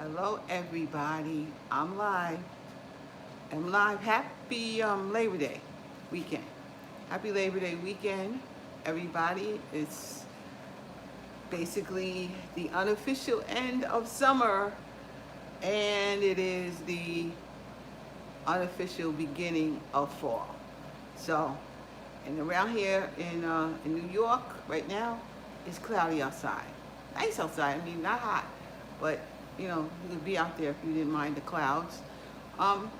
Hello, everybody. I'm live. Happy Labor Day weekend. Happy Labor Day weekend, everybody. It's basically the unofficial end of summer, and it is the unofficial beginning of fall. So, and around here in New York right now, it's cloudy outside. Nice outside. I mean, not hot, but you could be out there if you didn't mind the clouds.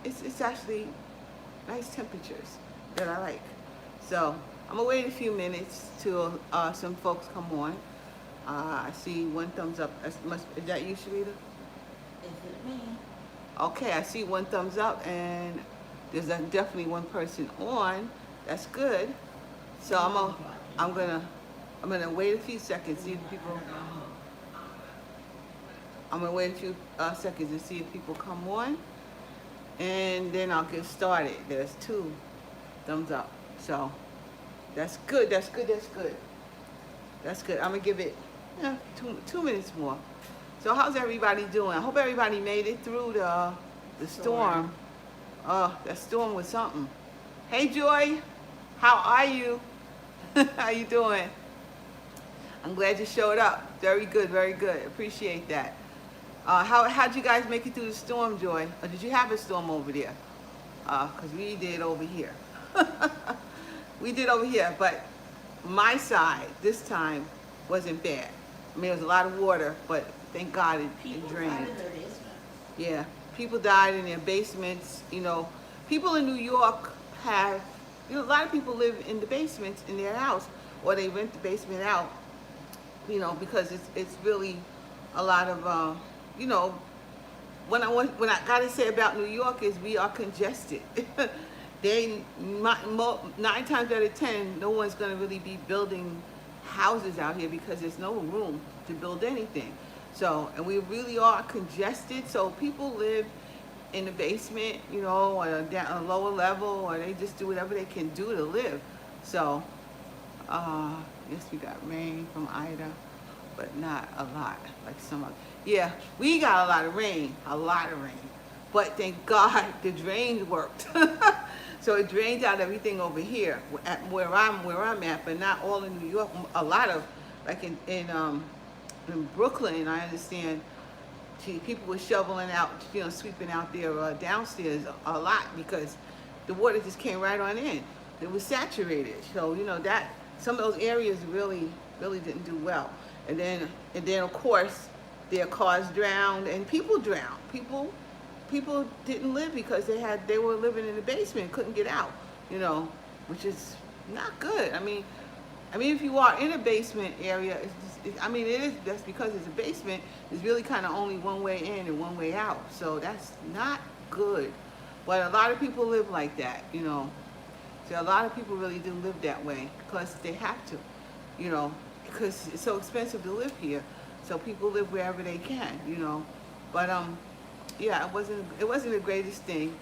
It's actually nice temperatures that I like. So I'm gonna wait a few minutes till some folks come on. I see one thumbs up. Is that you, Sharita? Is it me? Okay, I see one thumbs up, and there's definitely one person on. That's good. So I'm gonna wait a few seconds, see if people. I'm gonna wait a few seconds to see if people come on, and then I'll get started. There's two thumbs up, so that's good. That's good. That's good. That's good. I'm gonna give it 2 minutes more. So how's everybody doing? I hope everybody made it through the storm. That storm was something. Hey Joy, how are you? How you doing? I'm glad you showed up. Very good, very good. Appreciate that. How'd you guys make it through the storm, Joy? Or did you have a storm over there? Because we did over here. We did over here, but my side this time wasn't bad. I mean, there was a lot of water, but thank God it drained. Died in their basement. Yeah, people died in their basements. People in New York have, a lot of people live in the basements in their house, or they rent the basement out, because it's really a lot of, what I gotta say about New York is we are congested. 9 times out of 10, no one's gonna really be building houses out here because there's no room to build anything. So, and we really are congested. So people live in the basement, or down a lower level, or they just do whatever they can do to live. So, yes, we got rain from Ida, but not a lot like some of. Yeah, we got a lot of rain, but thank God the drains worked. So it drains out everything over here at where I'm at, but not all in New York. A lot of, like in Brooklyn, I understand people were shoveling out, sweeping out their downstairs a lot because the water just came right on in. It was saturated. So that some of those areas really didn't do well. And then of course their cars drowned and people drowned. People didn't live because they were living in the basement, couldn't get out, which is not good. I mean, if you are in a basement area, that's because it's a basement. There's really kind of only one way in and one way out. So that's not good. But a lot of people live like that, So a lot of people really do live that way because they have to, because it's so expensive to live here. So people live wherever they can, But yeah, it wasn't the greatest thing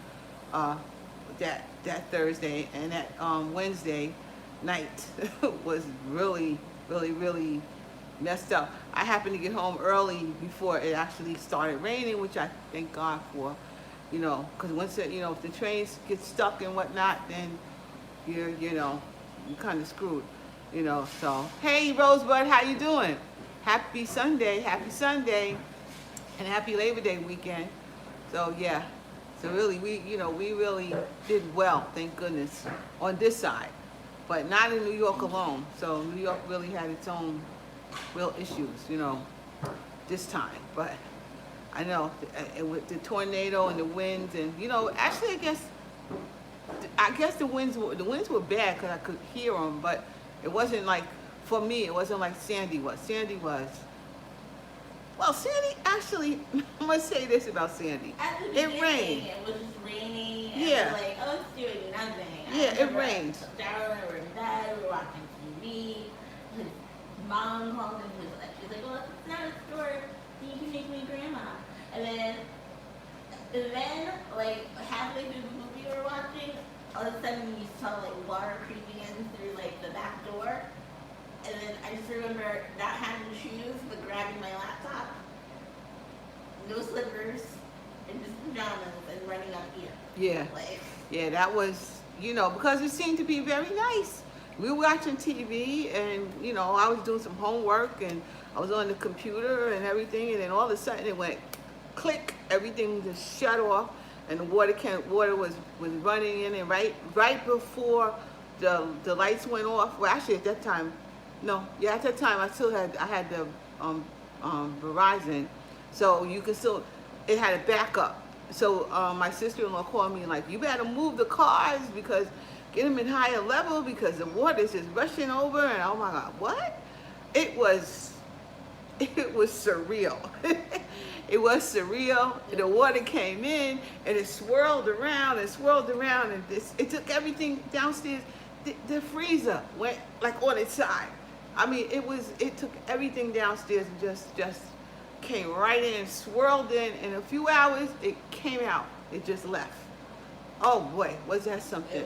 that Thursday, and that Wednesday night was really messed up. I happened to get home early before it actually started raining, which I thank God for, because once if the trains get stuck and whatnot, then you're kind of screwed, So hey Rosebud, how you doing? Happy Sunday, and happy Labor Day weekend. So yeah, so really we really did well, thank goodness, on this side, but not in New York alone. So New York really had its own real issues, this time. But I know with the tornado and the winds, and actually I guess the winds were bad because I could hear them, but it wasn't like, for me, it wasn't like Sandy was. Well, Sandy, actually, I'm going to say this about Sandy. At the It rained. It was just raining. And Yeah. It was like, oh, it's doing nothing. Yeah, it rained. Darren, we were in bed, we were watching TV. His mom called him. She's like, well, it's not a store. You can make me grandma. And then, like, halfway through the movie we were watching, all of a sudden you saw, like, water creeping in through, like, the back door. And then I just remember not having shoes, but grabbing my laptop. No slippers. pajamas and running up here. Yeah. Like, Yeah, that was, because it seemed to be very nice. We were watching TV and, I was doing some homework and I was on the computer and everything, and then all of a sudden it went click, everything just shut off, and the water was running in, and right before the lights went off. Well, actually at that time, no, yeah, at that time I had the Verizon, so you could still, it had a backup. So my sister-in-law called me like, you better move the cars because get them in higher level because the water is just rushing over. And oh my God, what? It was surreal. It was surreal. The water came in and it swirled around and it took everything downstairs. The freezer went like on its side. I mean, it took everything downstairs and just came right in, swirled in a few hours it came out. It just left. Oh boy, was that something?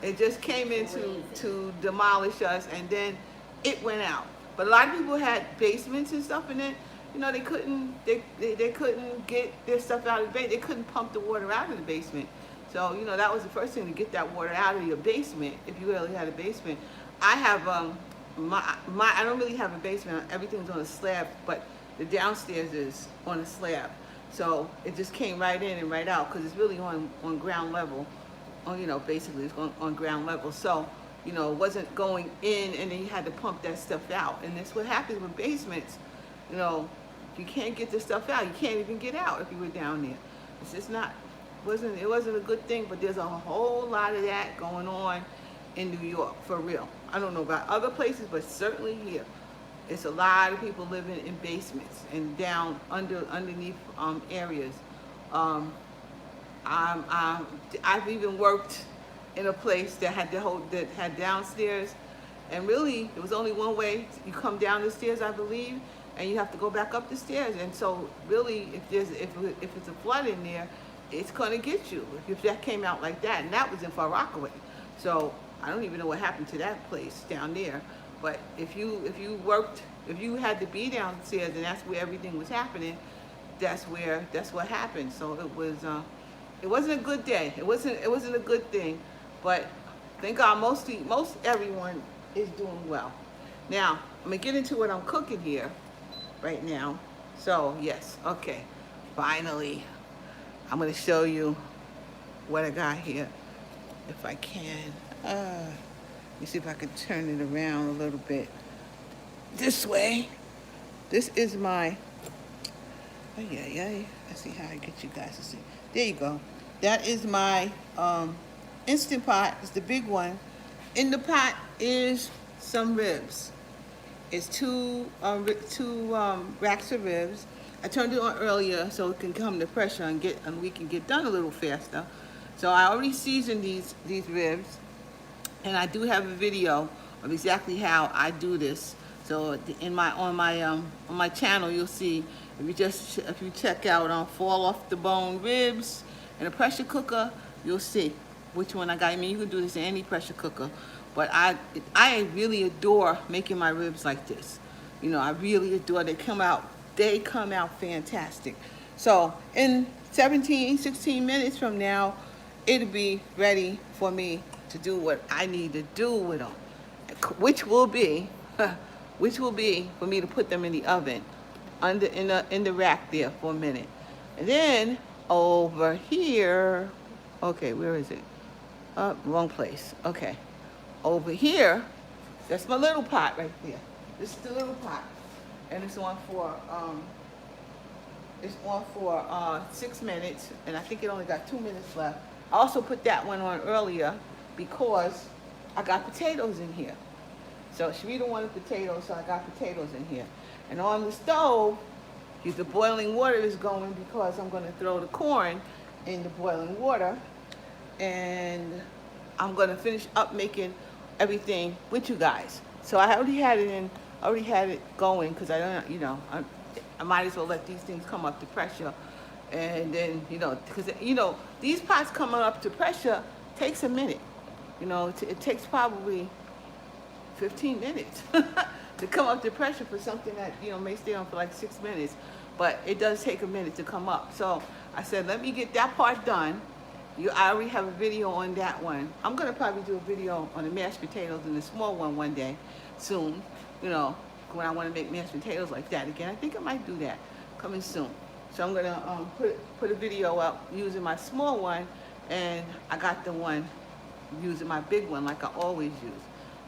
It just came in to demolish us, and then it went out. But a lot of people had basements and stuff, and then they couldn't get their stuff out of the basement. They couldn't pump the water out of the basement. So that was the first thing, to get that water out of your basement if you really had a basement. I have I don't really have a basement. Everything's on a slab, but the downstairs is on a slab. So it just came right in and right out because it's really on ground level. Basically it's on ground level. So, it wasn't going in and then you had to pump that stuff out. And that's what happens with basements. You can't get the stuff out. You can't even get out if you were down there. It's just it wasn't a good thing, but there's a whole lot of that going on in New York, for real. I don't know about other places, but certainly here. It's a lot of people living in basements and down underneath areas. I've even worked in a place that had downstairs, and really it was only one way. You come down the stairs, I believe, and you have to go back up the stairs. And so really, if it's a flood in there, it's gonna get you if that came out like that. And that was in Far Rockaway. So I don't even know what happened to that place down there. But if you had to be downstairs and that's where everything was happening, that's what happened. So it wasn't a good day. It wasn't a good thing. But thank God most everyone is doing well. Now I'm gonna get into what I'm cooking here right now. So yes, okay. Finally, I'm gonna show you what I got here, if I can. Let me see if I can turn it around a little bit. This way. This is my, let's see how I get you guys to see. There you go. That is my Instant Pot. It's the big one. In the pot is some ribs. It's two racks of ribs. I turned it on earlier so it can come to pressure and we can get done a little faster. So I already seasoned these ribs. And I do have a video of exactly how I do this. So on my channel, you'll see, if you check out fall off the bone ribs in a pressure cooker, you'll see which one I got. I mean, you can do this in any pressure cooker, but I really adore making my ribs like this. I really adore. They come out fantastic. So in 16 minutes from now, it'll be ready for me to do what I need to do with them, which will be for me to put them in the oven in the rack there for a minute. And then over here, okay, where is it? Wrong place. Okay, over here, that's my little pot right there. This is the little pot, and it's on for 6 minutes, and I think it only got 2 minutes left. I also put that one on earlier because I got potatoes in here. So Sharita wanted potatoes, so I got potatoes in here. And on the stove, the boiling water is going because I'm going to throw the corn in the boiling water. And I'm going to finish up making everything with you guys. So I already had it going because I don't, I might as well let these things come up to pressure. And then, because, these pots coming up to pressure takes a minute. It takes probably 15 minutes to come up to pressure for something that, may stay on for like 6 minutes. but it does take a minute to come up. So I said, let me get that part done. I already have a video on that one. I'm gonna probably do a video on the mashed potatoes and the small one day soon. You know, when I want to make mashed potatoes like that again. I think I might do that coming soon. So I'm gonna put a video up using my small one, and I got the one using my big one like I always use.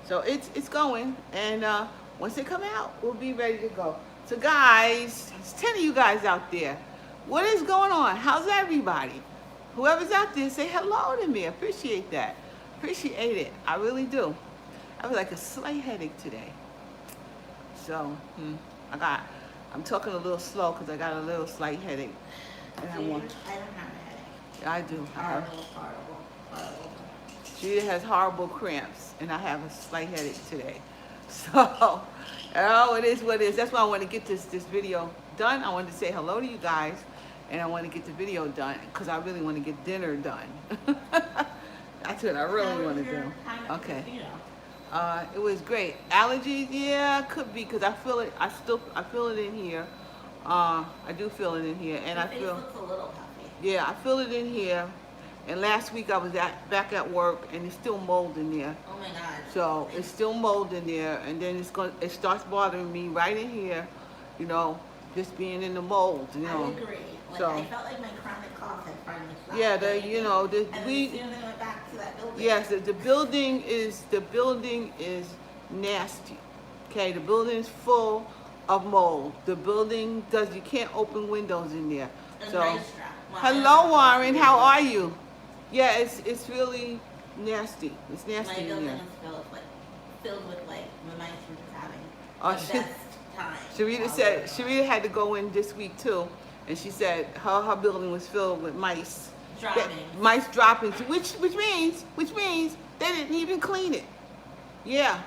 So it's going, and once they come out, we'll be ready to go. So guys, it's 10 of you guys out there. What is going on? How's everybody? Whoever's out there, say hello to me. I appreciate that. Appreciate it. I really do. I have like a slight headache today. So I'm talking a little slow because I got a little slight headache. And I don't have a headache. I do. Horrible. She has horrible cramps, and I have a slight headache today. So, oh, it is what it is. That's why I want to get this video done. I wanted to say hello to you guys, and I want to get the video done because I really want to get dinner done. That's what I really want to do. Okay. It was great. Allergies, yeah, could be because I feel it. I feel it in here. I do feel it in here, and I feel. Looks a little puffy. Yeah, I feel it in here. And last week I was back at work, and it's still mold in there. Oh my God. So it's still mold in there, and then it starts bothering me right in here, you know, just being in the mold, you know. I agree. Like, so I felt like my chronic cough had finally stopped. yeah, and then as soon as I went back to that building. Yes, the building is nasty. Okay, the building is full of mold. The building you can't open windows in there. So hello, Warren, how are you? Yeah, it's really nasty. It's nasty in building there. is filled with like the mice were just having Oh, the best time. Sharita said Sharita had to go in this week too, and she said her building was filled with mice. Mice dropping, which means they didn't even clean it. Yeah,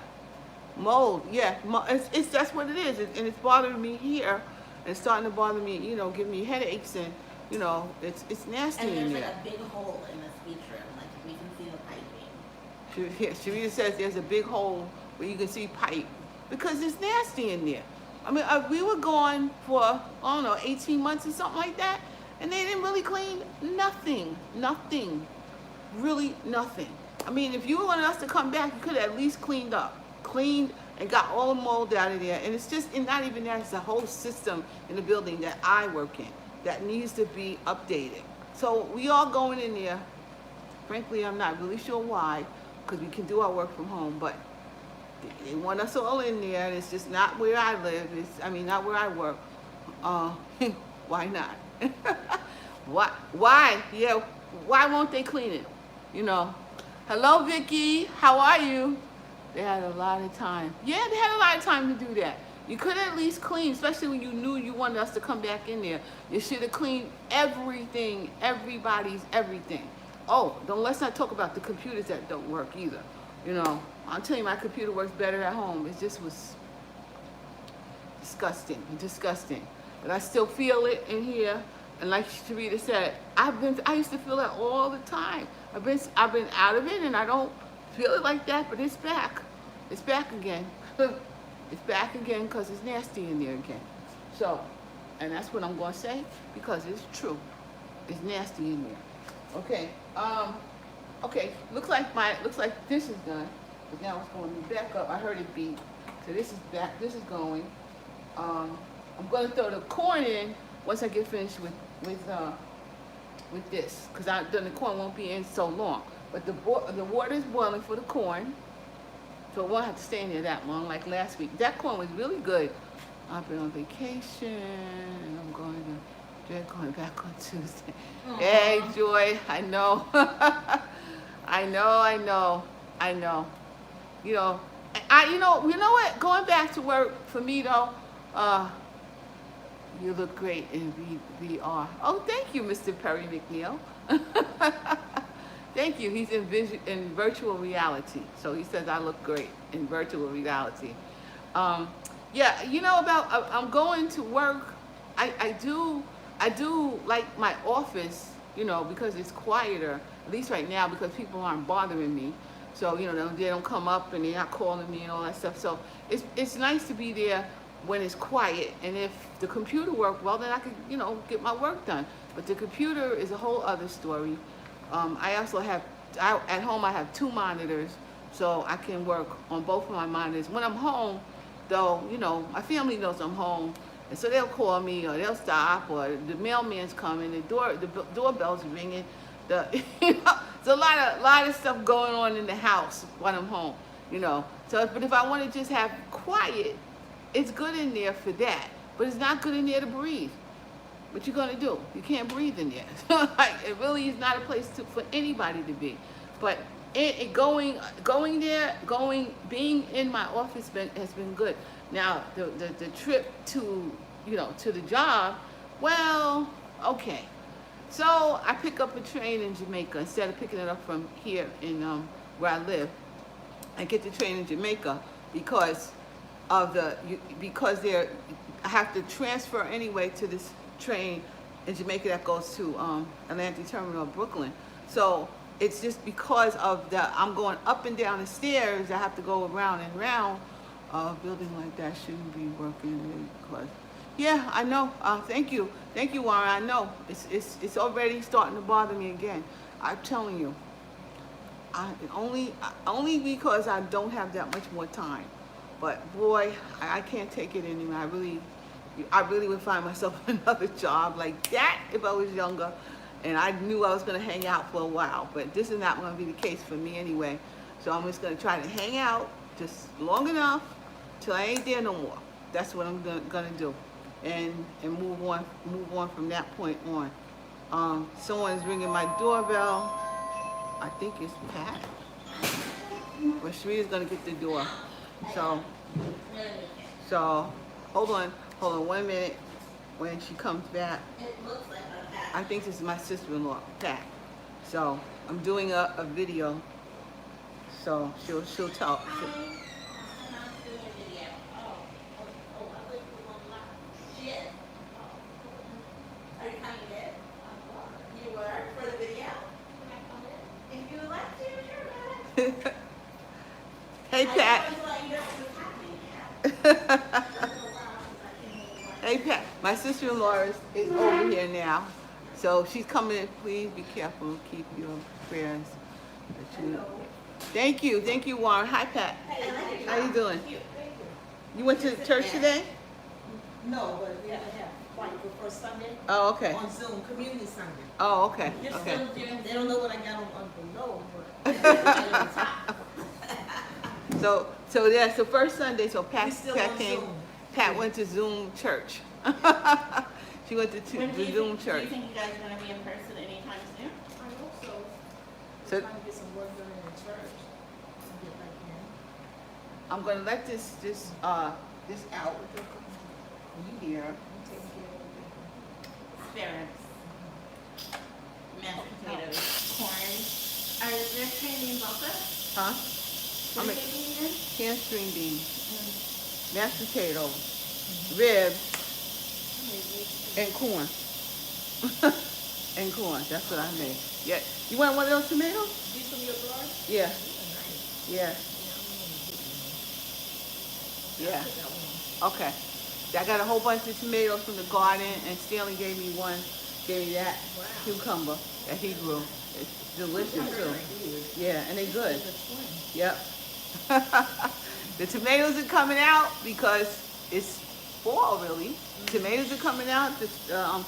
mold. Yeah, it's that's what it is, and it's bothering me here, and it's starting to bother me. You know, giving me headaches, and you know, it's nasty and in there's there. like a big hole in the speech room, like we can see the piping. Sharita says there's a big hole where you can see pipe because it's nasty in there. I mean, we were gone for, I don't know, 18 months or something like that, and they didn't really clean nothing, really nothing. I mean, if you wanted us to come back, you could have at least cleaned and got all the mold out of there. And it's just, and not even that, it's the whole system in the building that I work in that needs to be updated. So we all going in there. Frankly, I'm not really sure why, because we can do our work from home, but they want us all in there, and it's just not where I live. Not where I work. Why not? Why? Yeah, why won't they clean it? You know. Hello, Vicky. How are you? They had a lot of time. Yeah, they had a lot of time to do that. You could at least clean, especially when you knew you wanted us to come back in there. You should have cleaned everything, everybody's everything. Oh, let's not talk about the computers that don't work either. You know, I'll tell you, my computer works better at home. It just was disgusting. But I still feel it in here. And like Sharita said, I used to feel that all the time. I've been out of it, and I don't feel it like that, but it's back. It's back again. It's back again because it's nasty in there again. So, and that's what I'm going to say because it's true. It's nasty in there. Okay. Okay. Looks like this is done. But now it's going to be back up. I heard it beep. So this is back. This is going. I'm going to throw the corn in once I get finished with this, because then the corn won't be in so long. But the water is boiling for the corn, so it won't have to stay in there that long like last week. That corn was really good. I've been on vacation, and I'm going back on Tuesday. Aww. Hey, Joy, I know. I know. You know, you know what? Going back to work for me though, you look great in VR. Oh, thank you, Mr. Perry McNeil. Thank you. He's in virtual reality, so he says I look great in virtual reality. Yeah, you know I'm going to work. I do like my office, you know, because it's quieter, at least right now, because people aren't bothering me. So, you know, they don't come up and they're not calling me and all that stuff. So it's nice to be there when it's quiet. And if the computer worked well, then I could, you know, get my work done. But the computer is a whole other story. I also have, at home I have 2 monitors, so I can work on both of my monitors. When I'm home, though, you know, my family knows I'm home, and so they'll call me, or they'll stop, or the mailman's coming, the doorbell's ringing. You know, there's a lot of stuff going on in the house when I'm home, you know. So, but if I want to just have quiet, it's good in there for that. But it's not good in there to breathe. What you gonna do? You can't breathe in there. Like, it really is not a place for anybody to be. But being in my office has been good. Now the trip to, you know, to the job, well, okay. So I pick up a train in Jamaica instead of picking it up from here in where I live. I get the train in Jamaica because of I have to transfer anyway to this train in Jamaica that goes to Atlantic Terminal, Brooklyn. So it's just because of I'm going up and down the stairs. I have to go around and around. A building like that shouldn't be working because, yeah, I know. Thank you, Warren. I know it's already starting to bother me again. I'm telling you. Only because I don't have that much more time. But boy, I can't take it anymore. I really would find myself another job like that if I was younger, and I knew I was going to hang out for a while. But this is not going to be the case for me anyway. So I'm just going to try to hang out just long enough till I ain't there no more. That's what I'm going to do, and move on from that point on. Someone's ringing my doorbell. I think it's Pat. But Shreya's going to get the door. So hold on 1 minute. When she comes back, It looks like a cat. I think this is my sister-in-law, Pat. So I'm doing a video. So she'll tell. Hi. I'm not doing a video. Oh, I thought you were on live. Shit. Are you coming in? You were for the video? Can I come in? If you would like to, sure, go ahead. Hey, Pat. I just wanted to let you know what's happening. Hey, Pat. My sister-in-law is over here now. So she's coming in. Please be careful. Keep your prayers. Thank you, Warren. Hi, Pat. How you doing? You went to church today? No, but we have fight for first Sunday Oh, okay. on Zoom, Community Sunday. Oh, okay. You're Okay. still doing They don't know what I got on below, but So first Sunday. So we Pat still on came. Zoom. Pat went to Zoom church. She went to When do the you Zoom think, church. Do you think you guys are going to be in person anytime soon? I hope so. So- We're trying to get some work done in the church. And get back in. I'm gonna let this out. You here? I'm taking care of everything. Spare ribs, mashed potatoes, corn. Are there trainings also? Huh? What I'm are they eating in? canned string beans, mashed potatoes, ribs, and corn. And corn. That's what I made. Yeah. You want one of those tomatoes? These from your garden? Yeah. These are nice. Yeah. Yeah, Yeah. I'm gonna get one. I got one. Okay. I got a whole bunch of tomatoes from the garden, and Stanley gave me that Wow. cucumber that he grew. It's delicious too. Good. Yeah, and they good. It's a twin. Yep. The tomatoes are coming out because it's fall, really. Tomatoes are coming out. The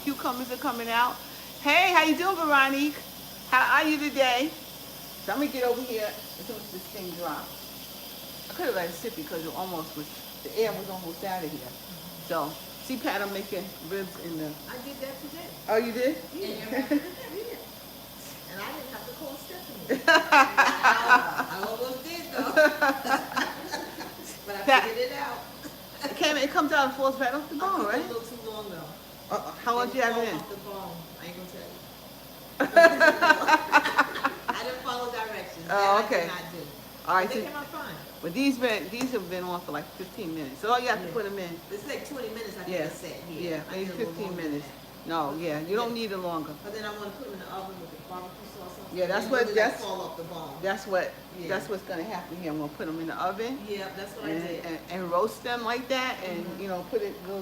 cucumbers are coming out. Hey, how you doing, Veronique? How are you today? So I'm gonna get over here as soon as this thing drops. I could have let it sit because the air was almost out of here. So, see, Pat, I'm making ribs in the. I did that today. Oh, you did? Yeah. Yeah. And I didn't have to call Stephanie. I almost did though. But I Pat- figured it out. It comes out and falls right off the I bone, cooked right? it a little too long though. How long do you have it in? Off the bone. I ain't gonna tell you. I didn't follow directions. Oh, That okay. I did not do. All right, They so, came out fine. but these have been on for like 15 minutes. So all you have to Yeah. put them in. It's like 20 minutes I think Yeah, I sat here. yeah, I maybe did a little 15 longer than minutes. that. No, yeah, you don't need it longer. But then I want to put them in the oven with the barbecue sauce on. Yeah, that's They what- really, that's- like, fall off the bone. That's Yeah. what's gonna happen here. I'm gonna put them in the oven Yeah, that's what I and, did. and roast them like that, and Mhm. you know,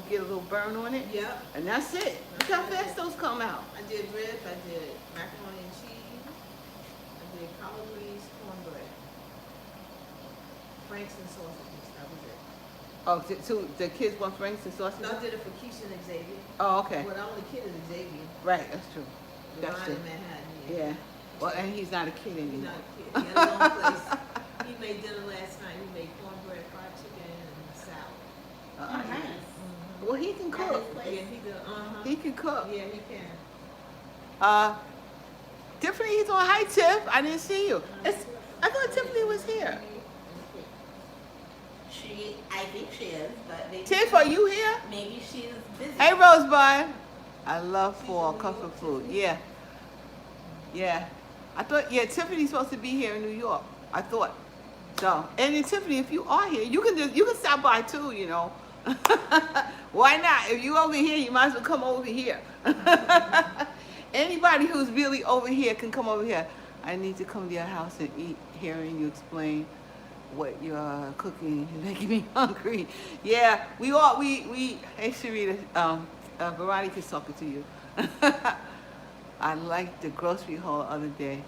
get a little burn on it, Yeah, and that's it. Look how fast those come out. I did ribs, I did macaroni and cheese, I did collard greens, cornbread, Franks and sausages, that was it. Oh, so the kids want franks and sausage? No, I did it for Keisha and Xavier. Oh, okay. Well, the only kid is Xavier, Right, that's true. the That's line true. in Manhattan. Yeah. Well, and he's not a kid He's anymore. not a kid, he had his own place. He made dinner last night, he made cornbread, fried chicken, and salad. Oh, nice. Mhm. Well, he can At cook. his place? Yeah, he did, He can cook. yeah, he can. Tiffany's on. Hi, Tiff. I didn't see you. I thought Tiffany was here. I think she is, but maybe Tiff, are you here? maybe she's busy. Hey, Rosebud. I love fall comfort food. Yeah. Yeah. I thought, yeah, Tiffany's supposed to be here in New York. I thought. So, and then Tiffany, if you are here, you can stop by too, you know. Why not? If you over here, you might as well come over here. Anybody who's really over here can come over here. I need to come to your house and eat, hearing you explain what you're cooking and making me hungry. Yeah, we, hey Sharita, Veronica's talking to you. I liked the grocery haul the other day.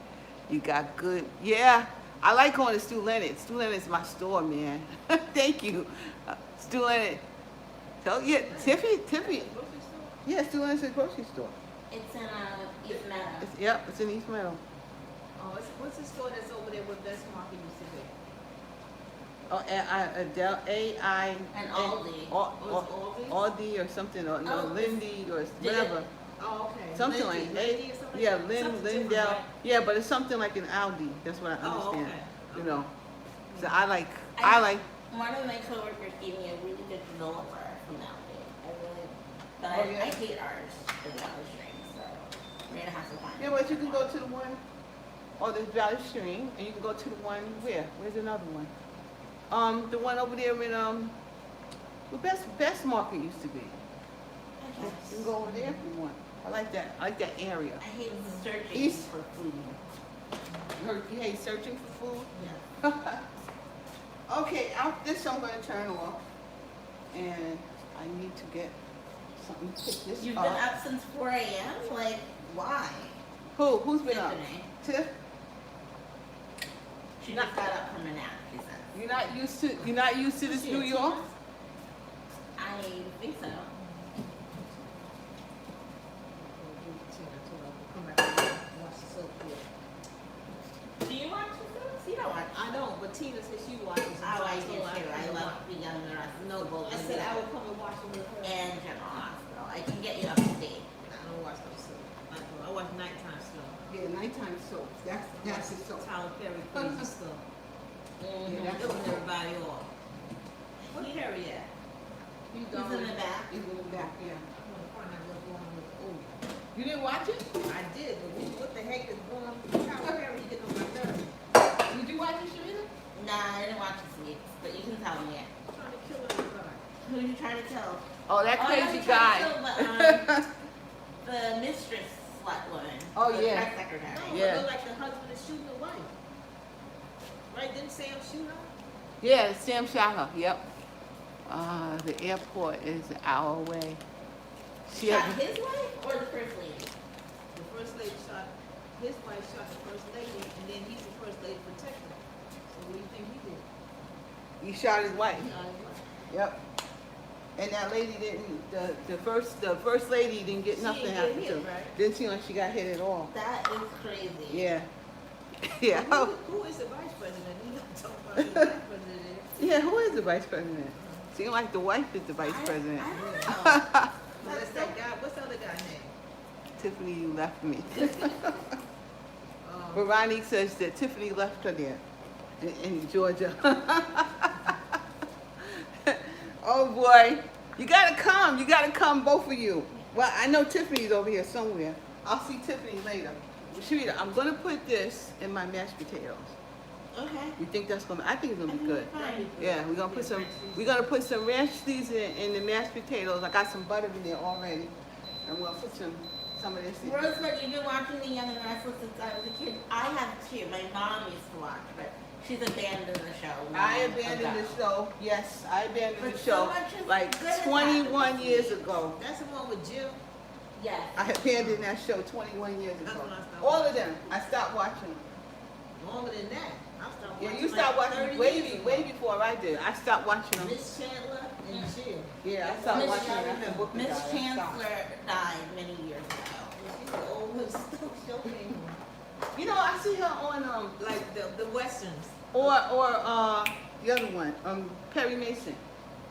You got good, yeah, I like going to Stu Leonard. Stu Leonard's my store, man. Thank you, Stu Leonard. So yeah, Tiffany, yeah, Stu Leonard's a grocery store. It's in East Meadow. Yep, it's in East Meadow. Oh, what's the store that's over there where Best Market used to be? Oh, A-I, And Aldi. Aldi or something, or no, Oh, Lindy or whatever. Oh, okay. Something Lindy, like Lindy or something? yeah, Something different, Lindell. right? Yeah, but it's something like an Aldi. That's what I Oh, understand. okay. You know, so I like. One of my coworkers gave me a really good granola bar from Aldi. But Oh, yeah? I hate ours, the Valley Stream, so we're gonna have to find Yeah, but you can go to the one, or the Valley Stream, and you can go to the one where? Where's another one? The one over there in the Best Market used to be. You can go over there if you want. I like that. I like that area. I hate searching East- for food. You hate searching for food? Yeah. Okay, this I'm gonna turn off, and I need to get something to pick this You've up. been up since 4 a.m.? Like, why? Who's been up? Tiffany. Tiff? She just got up from a nap, she said. You're not used to this New York? I think so. Come back and watch the soap here. Do you watch the films? You don't watch. I don't, but Tina said she watches. Oh, I so do too. I can love watch. the Young and Restless. No, I said I would come and watch them with her. And General Hospital. I can get you up to date. I don't watch those soap. I watch nighttime stuff. Yeah, nighttime soaps. That's the soap. Tyler Perry crazy stuff. Yeah, that's Killing everybody off. Where Perry at? He's He's in the back. He's in the back, yeah. I want to find out what's going on with Old. You didn't watch it? I did, but what the heck is going on with Tyler Perry getting on my nerves? Did you watch it, Sharita? Nah, I didn't watch this week, but you can tell me it. Trying to kill everybody. Who are you trying to kill? Oh, that Oh, crazy you're trying to guy. kill the mistress slut woman. Oh, the yeah. press secretary. No, Yeah. it looked like the husband is shooting the wife. Right? Didn't Sam shoot her? Yeah, Sam shot her. Yep. The airport is an hour away. She Shot had, his wife or the first lady? The first lady shot, his wife shot the first lady, and then he's the first lady protector. So what do you think he did? he shot his wife. He shot his wife. Yep. And that lady didn't. The first lady didn't get She nothing didn't happen get to hit, her. right? Didn't seem like she got hit at all. That is crazy. Yeah. Yeah. Who is the vice president? You have to talk about who the vice president is. Yeah. Who is the vice president? Seemed like the wife is the vice president. I don't know. Well, that's that guy. What's the other guy's name? Tiffany, you left me. Um, Veronique says that Tiffany left her there in Georgia. Oh boy, you gotta come. You gotta come, both of you. Well, I know Tiffany's over here somewhere. I'll see Tiffany later. Sharita, I'm gonna put this in my mashed potatoes. Okay. You think that's gonna? I think it's gonna be good. Fine. Yeah, we're gonna put some ranch seasoning in the mashed potatoes. I got some butter in there already, And we'll put some of this in. Rosebud, you've been watching The Young and the Restless since I was a kid. I have too. My mom used to watch, but she's abandoned the show. I abandoned the show. Yes, I abandoned But the so show much is like good has 21 happened. years ago. That's the one with Jill. Yes. I abandoned that show 21 years That's ago. when I stopped All of them. I stopped watching them. Longer than that. I started Yeah, watching you stopped like watching 30 way, years ago. way before I did. I stopped watching them. Miss Chandler and Jill. Yeah, I stopped Miss watching them after Booker Miss died. I stopped. Chancellor died many years ago. She's the oldest show came on. You know, I see her on Like the westerns. or the other one, Perry Mason.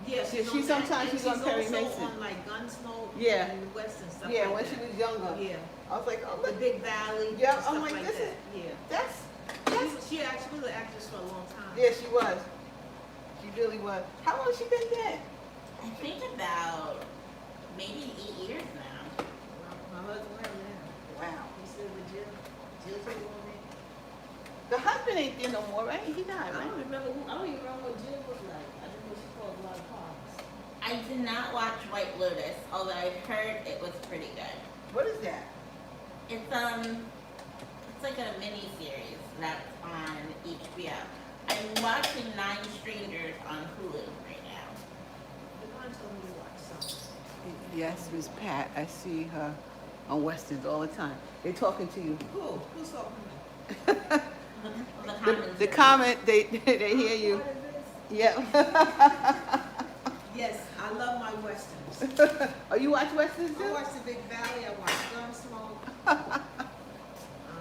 Yeah, She on that, sometimes and she's on Perry also Mason. on like Gunsmoke Yeah. and western stuff. Yeah, like when that. she was younger. Yeah. I was like, oh The look, Big Valley. Yeah, and I'm stuff like, like this that. is- Yeah. that's She actually was an actress for a long time. yeah, she was. She really was. How long has she been dead? I think about maybe 8 years now. My husband went there. Wow. He still with Jill. Jill's still on there. The husband ain't there no more, right? He died, I right? don't remember who. I don't even remember what Jill was like. I just know she caused a lot of problems. I did not watch White Lotus, although I heard it was pretty good. What is that? It's like a mini series that's on HBO. I'm watching Nine Strangers on Hulu right now. The one told me to watch something. Yes, Miss Pat. I see her on Westerns all the time. They're talking to you. Who? Who's talking to me? The comment, they hear you. What is this? Yeah. Yes, I love my westerns. Oh, you watch Westerns I too? watched The Big Valley. I watched Gunsmoke.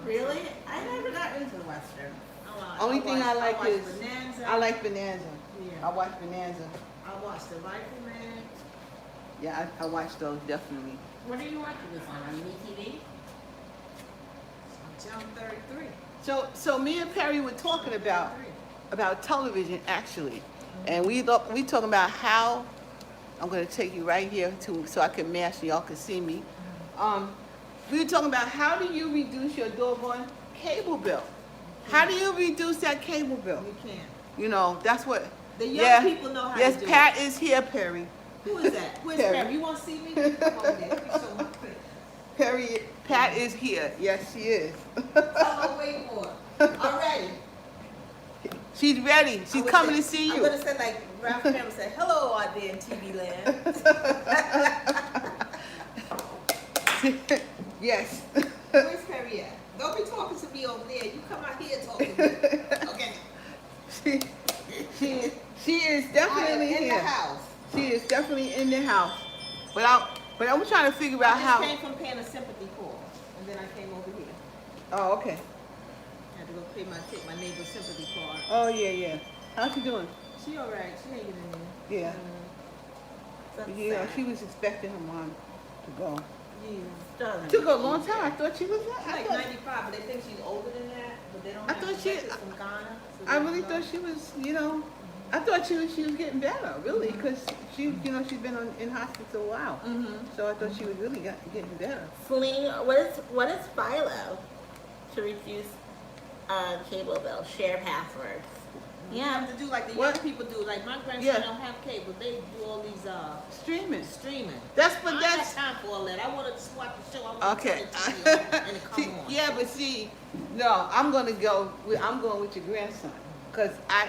Really? I never got into the Western. Only thing I like watched is Bonanza. I like Bonanza. Yeah. I watch Bonanza. I watched The Rifleman. Yeah, I watch those definitely. What are you watching this on MTV? On Channel 33. So me and Perry were talking about television actually, and we talking about how I'm gonna take you right here to so I can mash y'all can see me. We were talking about how do you reduce your doggone cable bill? How do you reduce that cable bill? You can't. You know, that's what. The young people know how yes, to do Pat is here, Perry. it. Who is that? Who is Perry. Perry? You want to see me? Come over there. Let me show my face. Perry, Pat is here. Yes, she is. Oh, wait for it. Already. She's ready. She's coming to see I'm you. going to say like Ralph Cameron said, hello out there in TV land. Yes. Where's Perry at? Don't be talking to me over there. You come out here talking to me. Okay. She is I am definitely in here. the house. She is definitely in the house. But I'm trying to figure out I how. just came from paying a sympathy call, and then I came over here. Oh, okay. I had to go take my neighbor's sympathy card. Oh, yeah. How's she doing? She all right. She hanging in there. Yeah. That's Yeah, sad. she was expecting her mom to go. Yeah. Took her a long time. I thought she was. She's like 95, but they think she's older than that. But they don't I have thought the she- records from Ghana. So I they really don't know. thought she was, I thought she was getting better, really, because she's been in hospital a while. So I thought she was really getting better. Celine, what is Philo to reduce cable bill? Share passwords. You have to do like the What? young people do. Like my grandson Yeah. don't have cable. They do all these Streaming. streaming. That's I but don't that's have time for all that. I want to just watch the show. I want okay. to turn the TV on and it come See, on. yeah, but see, no, I'm going with your grandson, because I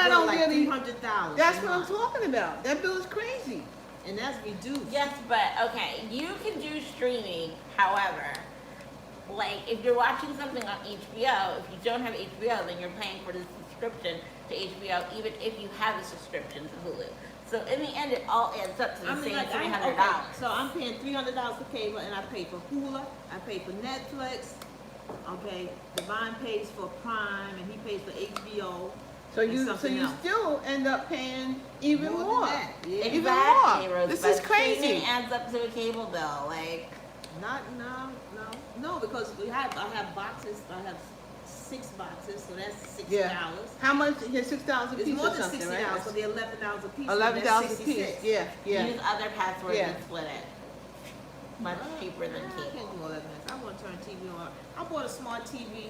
don't like really. $300. That's a what I'm month. talking about. That bill is crazy. And that's reduced. Yes, but okay, you can do streaming. However, like if you're watching something on HBO, if you don't have HBO, then you're paying for the subscription to HBO, even if you have a subscription to Hulu. So in the end, it all adds up to the same $300. okay, so I'm paying $300 for cable, and I pay for Hulu, I pay for Netflix. Okay, Divine pays for Prime, and he pays for HBO. So and you something else. still end up paying even More than more. that, yeah. Even Exactly, more. This Rosebud. is crazy. Streaming adds up to a cable bill. Like, No, because I have boxes. I have 6 boxes, so that's $60. Yeah. How much? Yeah, $6 a It's piece more or than something, $60, right? so they're $11 a piece. so $11 that's a piece. $66. Yeah. use other passwords Yeah. and split it. Much cheaper than I cable. can't do all that mess. I want to turn TV on. I bought a smart TV.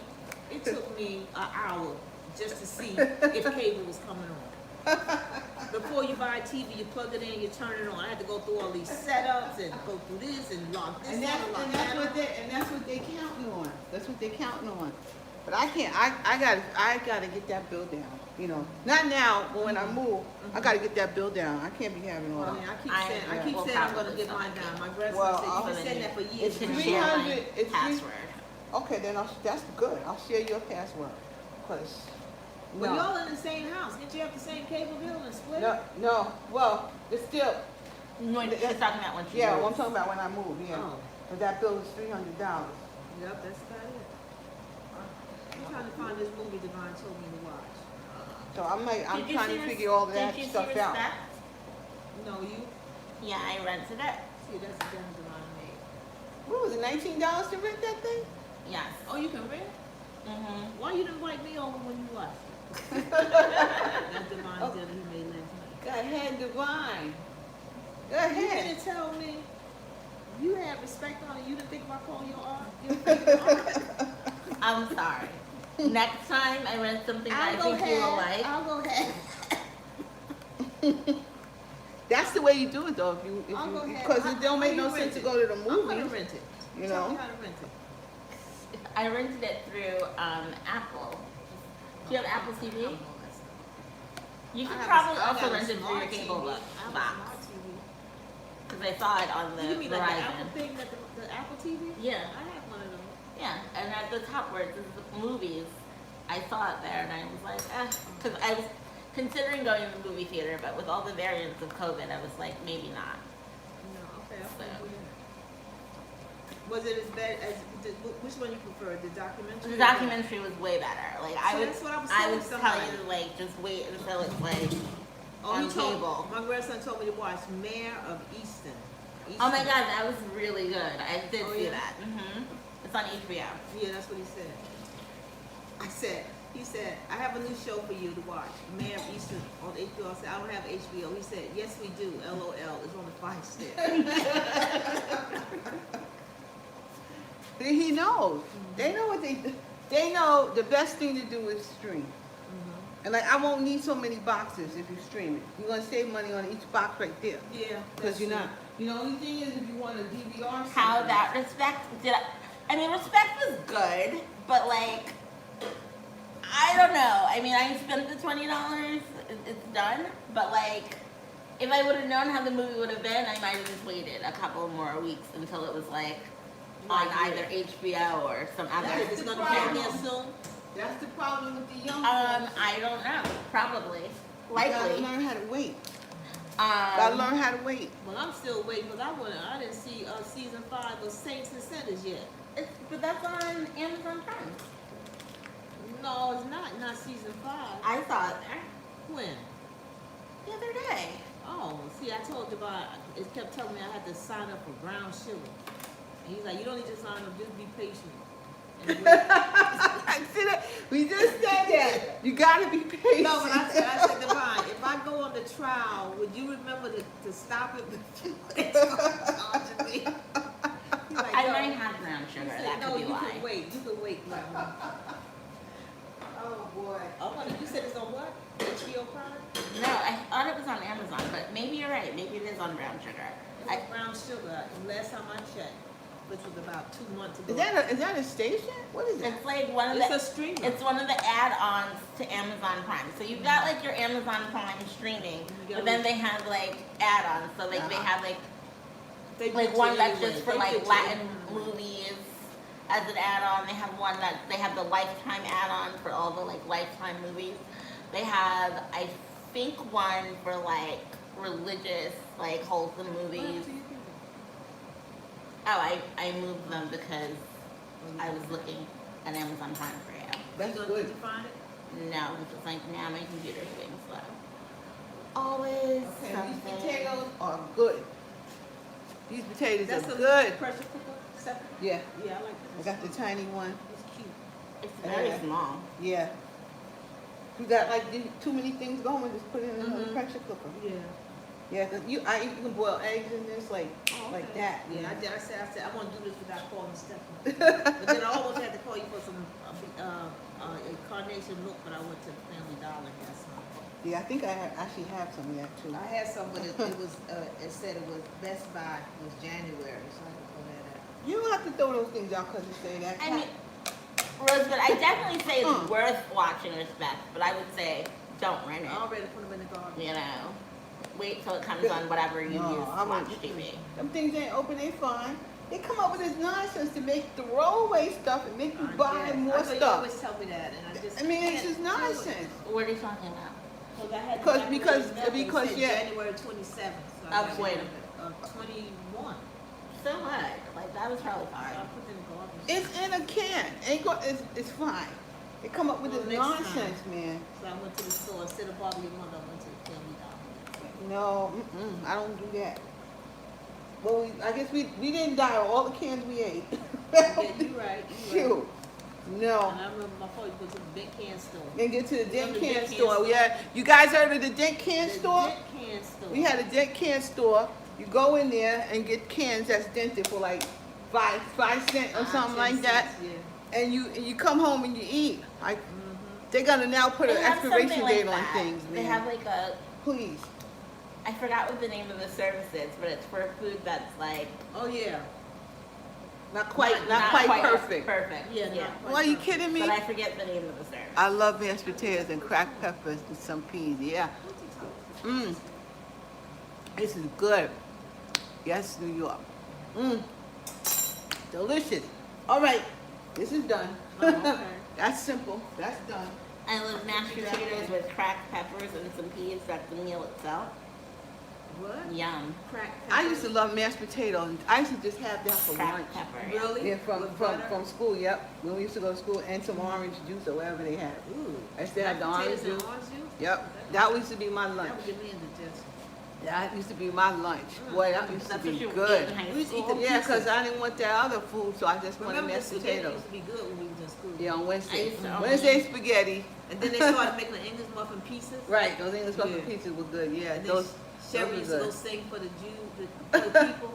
It took me an hour just to see if cable was coming on. before you buy a TV, you plug it in, you turn it on. I had to go through all these setups and go through this and lock this And in, that's, lock and that that's what on. they counting on. That's what they counting on. But I can't. I gotta get that bill down. You know, not now, but when I move, I gotta get that bill down. I can't be having all Well, I that. mean, I keep I saying, will I'm gonna probably get mine still down. make My grandson Well, said, I'll- you've been saying that for years. It's It's a man." $300. sharing It's password. Okay, then that's good. I'll share your password. Cause Well, no, y'all in the same house. Didn't you have the same cable bill and split it? no. Well, it's still. When she's talking about when she Yeah, moves. well, I'm talking about when I move. Yeah, Oh. but that bill is $300. Yep, that's about it. I'm trying to find this movie Divine told me to watch. So I'm Did you trying see to Res- figure all that did you see stuff out. Respect? No, you? Yeah, I rented it. See, that's the damn Divine made. What was it, $19 to rent that thing? Yes. Oh, you can rent? Mm-hmm. Why you didn't invite me over when you watched it? That Divine Oh. dinner he made last night. Go ahead, Divine. Go You ahead. didn't tell me you had respect on it. You didn't think about calling your art, your favorite art. I'm sorry. Next time I rent something that I think you will like. I'll go ahead. That's the way you do it, though. I'll go ahead. Because it don't make How no you sense rent to it? go to the I'm gonna movies. rent it. You Tell know? me how to rent it. I rented it through Apple. Do you have Apple TV? You I can have probably a- I also got a rent it through your smart cable TV. box. I have a smart TV. Because I saw it on the You mean like the Apple Verizon. thing, that the Apple TV? Yeah. I have one of those. Yeah, and at the top where it says the movies, I saw it there and I was like, because I was considering going to the movie theater, but with all the variants of COVID, I was like, maybe not. No, okay, I'll So. do that. Was it as bad as, which one you preferred, the documentary? The documentary was way better. Like See, that's what I was telling telling somebody. you, like, just wait until it's like Oh, on he told, cable. my grandson told me to watch Mayor of Easton. Oh my god, that was really good. I did Oh, see yeah? that. It's on HBO. Yeah, that's what he said. He said, I have a new show for you to watch, Mayor of Easton on HBO. I said, I don't have HBO. He said, yes, we do. LOL. It's on the 5 stick. He knows. They know what they do. They know the best thing to do is stream. And like, I won't need so many boxes if you stream it. You're gonna save money on each box right there. Yeah. Because you're not. You know, the only thing is if you want a DVR. How something. that Respect did I mean, Respect was good, but like, I don't know. I mean, I spent the $20. It's done. But like, if I would have known how the movie would have been, I might have just waited a couple more weeks until it was like on Right, either HBO or some other If it's gonna be channel. here soon. That's the problem with the young folks. I don't know. Probably. You gotta Likely. learn how to wait. Gotta learn how to wait. Well, I'm still waiting because I didn't see season 5 of Saints and Sinners yet. But that's on Amazon Prime. No, it's not. Not season 5. I saw it there When? the other day. Oh, see, I told you about. It kept telling me I had to sign up for brown sugar. And he's like, you don't need to sign up. Just be patient. And wait. I see that. We just said that. You gotta be patient. No, but I said, Divine, if I go on the trial, would you remember to stop it before they start charging me? He's like, I no. might have brown He sugar. said, That no, could be you why. can wait. You can wait, Grandma. Oh boy. You said it's on what? HBO Prime? No, I thought it was on Amazon, but maybe you're right. Maybe it is on brown sugar. It's on brown sugar. Last time I checked, which was about 2 months ago. Is that a station? What is it? It's like one of It's the. a streamer. It's one of the add-ons to Amazon Prime. So you've got like your Amazon Prime streaming, but then they have like add-ons. So like they have like They like get one you that's anyway. just for They like get you Latin anyway. movies as an add-on. They have one that they have the Lifetime add-on for all the like Lifetime movies. They have, I think, one for like religious, like wholesome movies. Oh, I moved them because I was looking at Amazon Prime for you. That's Did good. you find it? No, it's just like now my computer's being slow. Always Okay, something. these potatoes are good. These potatoes That's are a good. pressure cooker? Second? Yeah, Yeah, I like I this. got the tiny one. It's cute. It's very Yeah. small. Yeah. You got like too many things going, just put it in another Mhm. pressure cooker. Yeah. Yeah, 'cause you can boil eggs in this like Oh, like okay. that. Yeah, I said I want to do this without calling Stephanie. But then I almost had to call you for some carnation milk, but I went to Family Dollar and got some. Yeah, I think I actually have some yet too. I had some, but it was, it said it was Best Buy was January, so I had to pull that out. You don't have to throw those things out because you say that. I mean, Rosebud, I definitely say it's Mm. worth watching Respect, but I would say don't rent I it. already put them in the garbage. You know, wait till it comes on whatever you No, use to I watch wouldn't. TV. Them things ain't open, they fine. They come up with this nonsense to make throw away stuff and make you buy Yes. more I know you stuff. always tell me that, and I just. I mean, it's can't just do it. nonsense. What are you talking about? Well, I had Because- the because- January number, it because, said yeah. January 27th. So I Of got when? rid of it. Of 21. So what? Like that was probably So fine. I put it in the garbage. It's in a can. It's fine. They come up with Well, this next time. nonsense, man. So I went to the store, instead of Barbie your mother, I went to the Family Dollar. No, I don't do that. Well, I guess we didn't die all the cans we ate. Yeah, you right. Shoot. No. And I remember my father was in the big can store. And get to the dent Remember the can dent can store. store? Yeah, you guys heard of the dent can The store? dent can store. We had a dent can store. You go in there and get cans that's dented for like 5 cents or 5, something 10 like that. cents, Yeah. And you come home and you eat. Like they're gonna now put an They have expiration something date like on that. things, They man. have like a, Please. I forgot what the name of the service is, but it's for food that's like Oh, yeah. Not quite perfect. Perfect. Yeah, not quite Well, are you perfect. kidding me? But I forget the name of the service. I love mashed potatoes and cracked peppers and some peas. Yeah. This is good. Yes, New York. Delicious. All right. This is done. Oh, okay. That's simple. That's done. I love mashed potatoes with cracked peppers and some peas. That's the meal itself. What? Yum. Crack I used to love mashed potatoes. I used to just have that for lunch. Cracked pepper. Really? Yeah, With butter? from school, yep. When we used to go to school, and some orange juice or whatever they had. Ooh. I used to have the Mashed orange potatoes and juice. orange juice? Yep. That used to be my lunch. That would give me indigestion. That used to be my lunch. Boy, that used to That's be what you good. ate in high We used to eat school. the Yeah, because I didn't want that other food, so I just wanted Remember the mashed spaghetti potatoes. used to be good when we was in school. Yeah, on I Wednesday. used to Wednesday spaghetti. And then they started making the English muffin pieces. Right, those English muffin Yeah. pizzas were good. Yeah, And then those. Sherry were used to go good. sing for the Jews, for the people.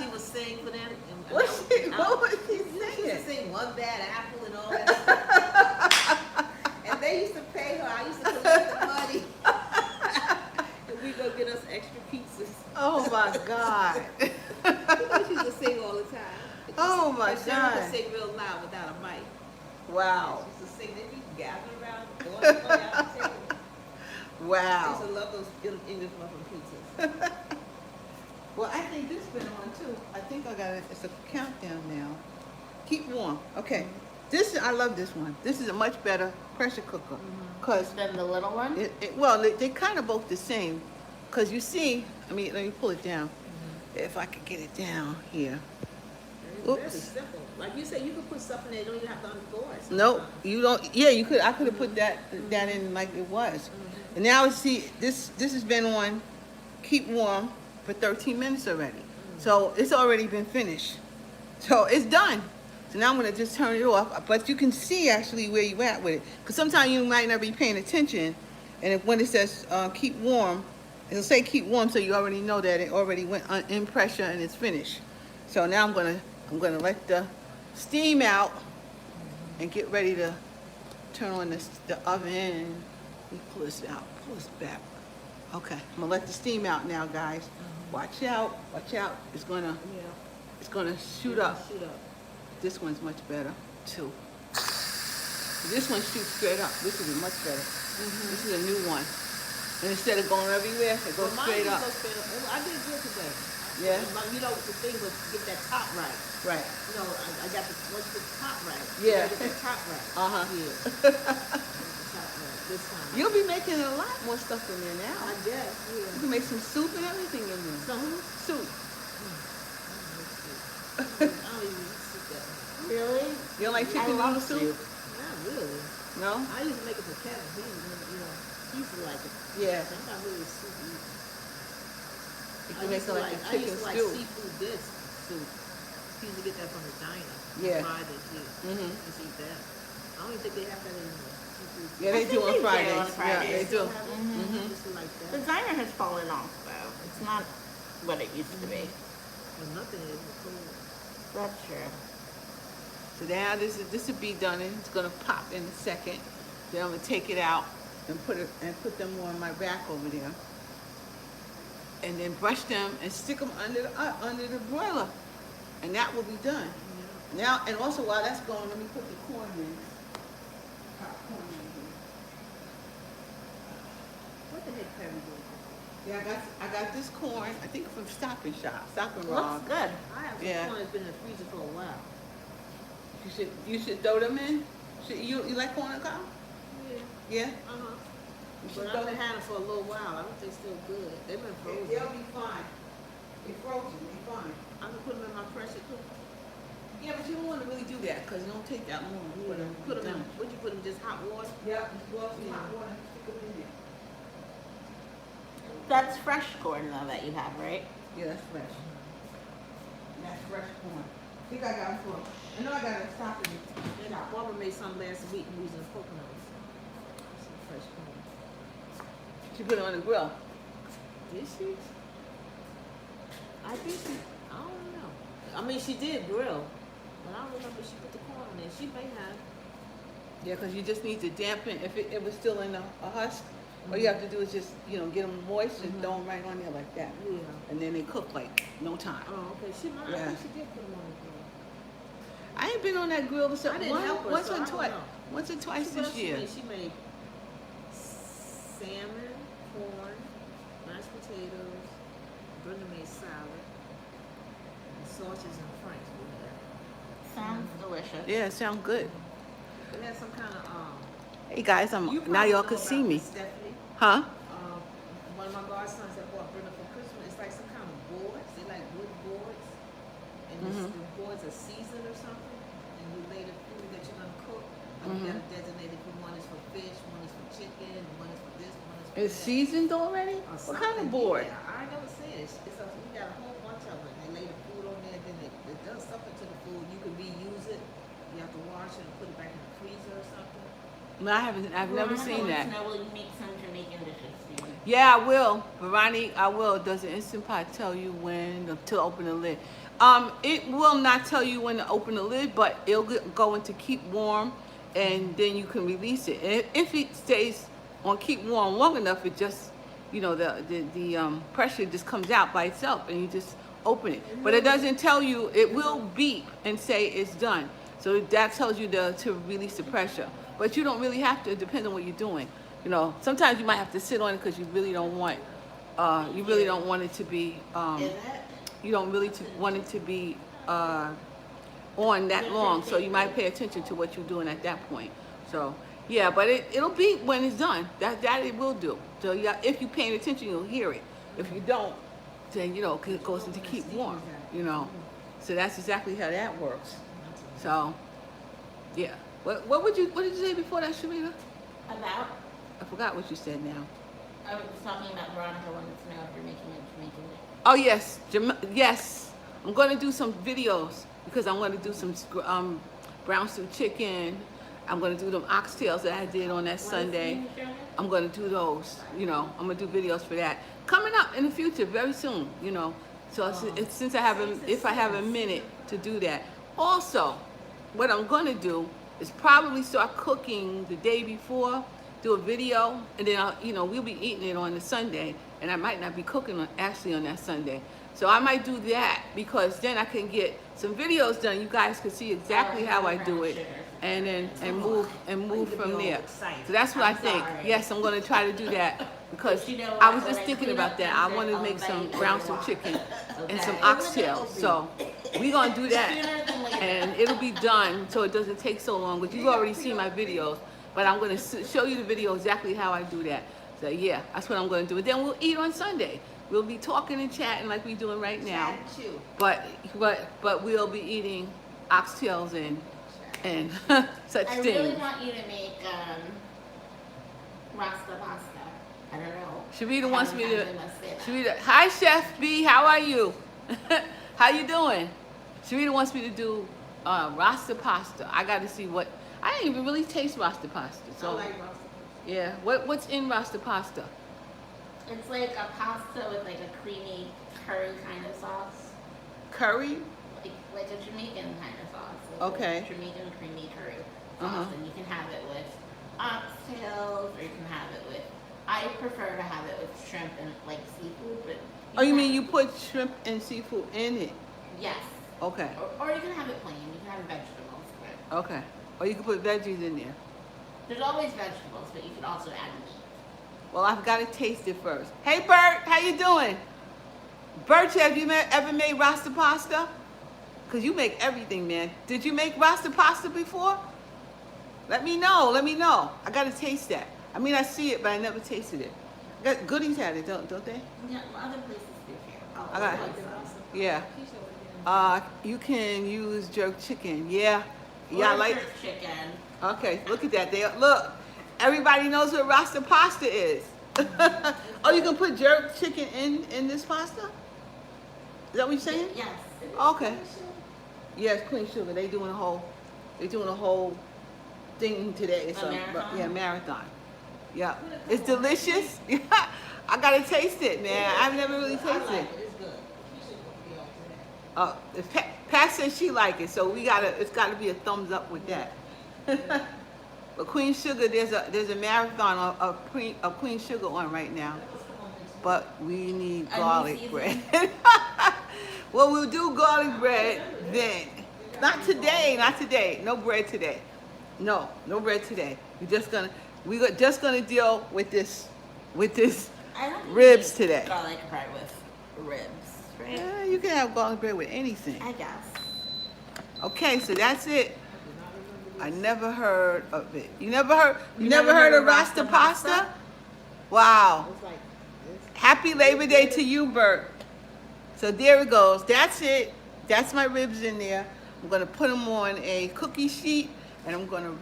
She would sing for them. And What was she She used to singing? sing One Bad Apple and all that stuff. And they used to pay her. I used to collect the money. And we go get us extra pizzas. Oh my God. She used to sing all the time. Oh my And Sherry God. could sing real loud without a mic. Wow. She used to sing. They'd be gathering around, going out the table. I used Wow. to love those English muffin pizzas. Well, I think this been on too. I think I got it. It's a countdown now. Keep warm. Okay. This I love this one. This is a much better pressure cooker because Then the little one. they're kind of both the same. Because you see, I mean, let me pull it down. If I could get it down here. It's really Oops. simple. Like you said, you could put stuff in there. You don't even have to unfold it. Nope, you don't. Yeah, you could. I could have put that in like it was. And now see, this has been on keep warm for 13 minutes already. So it's already been finished. So it's done. So now I'm gonna just turn it off. But you can see actually where you at with it. Because sometimes you might not be paying attention. And if when it says keep warm, it'll say keep warm, so you already know that it already went in pressure and it's finished. So now I'm gonna let the steam out and get ready to turn on the oven. Let me pull this out, pull this back. Okay, I'm gonna let the steam out now, guys. Watch out, watch out. It's gonna shoot up. Shoot up. This one's much better too. This one shoots straight up. This is much better. This is a new one. And instead of going everywhere, it goes Well, mine straight just up. goes straight up. Oh, I did good today. Yeah? But, you know, the thing was get that top right. Right. You know, I got the once you get the top right. Yeah. You gotta get the top right. Uh-huh. Yeah. Get the top right this time. You'll be making a lot more stuff in there now. I guess. You Yeah. can make some soup and everything in there. So who? Soup. I don't even sit that much. Really? You don't like chicken I love noodle soup? Not really. No? I used to make it for Kevin. He used to like it. Yeah. I'm not really a soup eater. You I can make used to it like a I chicken used to like stew. seafood dish soup. He used to get that from the diner. Yeah. Fridays, yeah. Mhm. Just eat that. I don't even think they have that anymore. Seafood. Yeah, they I do think on they do Fridays. on Yeah, Fridays. they do. Have it? Mhm. Used to like The that. designer has fallen off though. It's not what it used to be. But nothing is cool. That's true. So now this will be done and it's gonna pop in a second. Then I'm gonna take it out and put them on my rack over there. And then brush them and stick them under the broiler, and that will be done. Now, and also while that's going, let me put the corn in. Hot corn in here. What the heck, Perry doing? Yeah, I got this corn. I think from Stop and Shop, Stop and Looks Rob. good. I have some Yeah. corn that's been in the freezer for a while. You should throw them in. You like corn on the cob? Yeah. Yeah. You should But throw I've been them. having them for a little while. I don't think they're still good. They've been frozen. They'll be fine. They're frozen. They're fine. I can put them in my pressure cooker. Yeah, but you don't want to really do that because it don't take that long. Put them in. Would you put them just hot water? Yeah, just boil some hot water and stick them in there. That's fresh corn though that you have, right? Yeah, that's fresh. And that's fresh corn. I think I got it for. I know I got it Stop and And Shop. Barbara made some last week using coconuts. Some fresh corn. She put it on the grill. Did she? I think she. I don't know. I mean, she did grill, but I don't remember if she put the corn on there. She may have. Yeah, because you just need to dampen. If it was still in a husk, all you have to do is just get them moist and throw them right on there like that, Yeah. and then they cook like no time. Oh, okay. She might. Yeah. I think she did put them on the grill. I ain't been on that grill I except didn't help her, once so I or don't twice. know. Once or twice What this else she year. made? She made salmon, corn, mashed potatoes. Brenda made salad, and sausages and franks with that. Sounds delicious. Yeah, it sounds good. It had some kind of Hey guys, You now probably y'all know can see about me, this, Stephanie. huh? One of my godsons that bought Brenda for Christmas. It's like some kind of boards. They like wood boards, and the boards are seasoned or something. And you lay the food that you're gonna cook. And you got a designated food. One is for fish, one is for chicken, and one is for this, one is for It's that. seasoned already? Or What kind of something. board? Yeah, I never said it. We got a whole bunch of it. They lay the food on there, then it does something to the food. You can reuse it. You have to wash it and put it back in the freezer or something. No, I haven't. I've never seen that. Now, will you make some Jamaican dishes for you? Yeah, I will. Verani, I will. Does the Instant Pot tell you when to open the lid? It will not tell you when to open the lid, but it'll go into keep warm, and then you can release it. And if it stays on keep warm long enough, it just, the pressure just comes out by itself, and you just open it. But it doesn't tell you. It will beep and say it's done. So that tells you to release the pressure. But you don't really have to. It depends on what you're doing. Sometimes you might have to sit on it because you really don't want. You really don't want it to be. Is it? You don't really want it to be on that long. So you might pay attention to what you're doing at that point. So yeah, but it'll beep when it's done. That it will do. So yeah, if you're paying attention, you'll hear it. If you don't, then it goes into keep warm. So that's exactly how that works. So yeah. What did you say before that, Sharita? About? I forgot what you said now. I was talking about Veronica wanted to know if you're making a Jamaican dish. Oh yes, yes. I'm going to do some videos because I'm going to do some brown stew chicken. I'm going to do them oxtails that I did on that Sunday. I'm going to do those. I'm going to do videos for that coming up in the future, very soon. So it's since if I have a minute to do that. Also, what I'm going to do is probably start cooking the day before, do a video, and then we'll be eating it on the Sunday, and I might not be cooking on that Sunday. So I might do that because then I can get some videos done. You guys can see exactly how I do it, and then move from there. So that's what I think. Yes, I'm going to try to do that because I was just thinking about that. I want to make some brown stew chicken and some oxtails. So we're going to do that. And it'll be done so it doesn't take so long. But you've already seen my videos. But I'm going to show you the video exactly how I do that. So yeah, that's what I'm going to do. And then we'll eat on Sunday. We'll be talking and chatting like we're doing right now. But we'll be eating oxtails and such I things. really want you to make Rasta pasta. I don't know. Sharita wants me to. Sometimes I must say that. Sharita, hi Chef B, how are you? How you doing? Sharita wants me to do Rasta pasta. I got to see what. I didn't even really taste Rasta pasta. So I like Rasta. yeah, what's in Rasta pasta? It's like a pasta with like a creamy curry kind of sauce. Curry? Like a Jamaican kind of sauce. Like Okay. a Jamaican creamy curry sauce. Uh-huh. And you can have it with oxtails, or you can have it with. I prefer to have it with shrimp and like seafood, but. Oh, you can mean have- you put shrimp and seafood in it? Yes. Okay, Or you can have it plain. You can have vegetables, but okay. Or you can put veggies in there. there's always vegetables, but you can also add meat. Well, I've got to taste it first. Hey, Bert, how you doing? Bert, have you ever made rasta pasta? Because you make everything, man. Did you make rasta pasta before? Let me know. Let me know. I got to taste that. I mean, I see it, but I never tasted it. Goodies had it, don't they? Yeah, other places do here. I got it. Yeah. You can use jerk chicken. Yeah. Yeah, I Or like. jerk chicken. Okay, look at that. Look, everybody knows what rasta pasta is. Oh, you can put jerk chicken in this pasta? Is that what you're saying? Yes. Okay. Yes, Queen Sugar. They doing a whole thing today. So, marathon? yeah, marathon. Yeah, it's delicious. Yeah, I gotta taste it, man. I've never really tasted it. It's good. You should be on today. Pat says she like it, so it's gotta be a thumbs up with that. But Queen Sugar, there's a marathon of Queen Sugar on right now. But we need garlic bread. Well, we'll do garlic bread then. Not today. No bread today. No bread today. We're just gonna deal with this I don't think ribs you need today. Garlic bread with ribs, right? Yeah, you can have garlic bread with anything. I guess. Okay, so that's it. I never heard of it. You never heard of Rasta pasta? Wow. It's like this. Happy Labor Day to you, Bert. So there it goes. That's it. That's my ribs in there. I'm gonna put them on a cookie sheet, and I'm gonna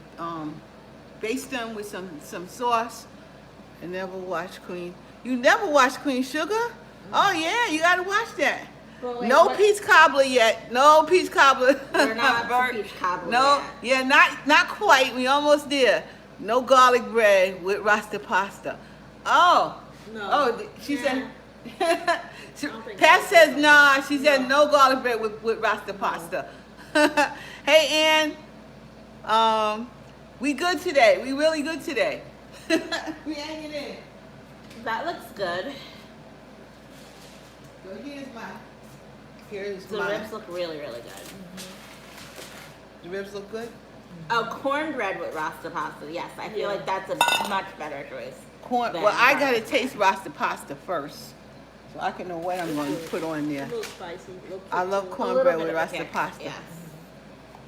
baste them with some sauce. I never watched Queen. You never watched Queen Sugar? Oh yeah, you gotta watch that. But wait, No what- peach cobbler yet. No peach cobbler. We're not Bert. to peach cobbler No, yet. yeah, not quite. We almost there. No garlic bread with rasta pasta. Oh. No. Oh, she said. don't think Pat so. says nah. She said no garlic bread with rasta pasta. Hey, Ann. We good today. We really good today. We hanging in. That looks good. So here's The my. ribs look really, really good. The ribs look good. Oh, cornbread with rasta pasta. Yes, I feel like that's a much better choice. Corn. Then Well, I gotta garlic bread. taste rasta pasta first, so I can know what I'm going to put on there. A little spicy. A little I love kick to it. cornbread bit with of a rasta kick, pasta. Yes.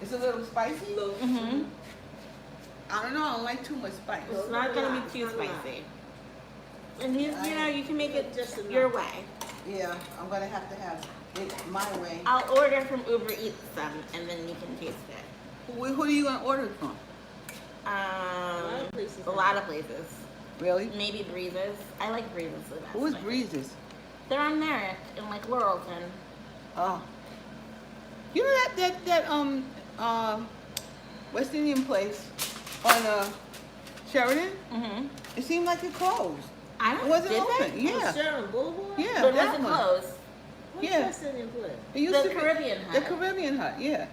It's a little spicy. Little- Mm-hmm. I don't know. I don't like too much spice. It's not gonna be too Not a lot. spicy. And you can make it Just enough. your way. Yeah, I'm gonna have to have it my way. I'll order from Uber Eats some, and then you can taste it. Who are you gonna order it from? lot of places A have lot of places. Really? Maybe Breezes. I like Breezes the best. Who is I think. Breezes? They're on Merrick in like Laurelton. Oh. You know that West Indian place on Sheridan? Mm-hmm. It seemed like it closed. I It don't. wasn't Did open. they? Yeah. On Sharon Boulevard? Yeah. But it that wasn't one. closed. What's Yeah. West Indian place? It used The to be- Caribbean The Hut. Caribbean Hut, yeah.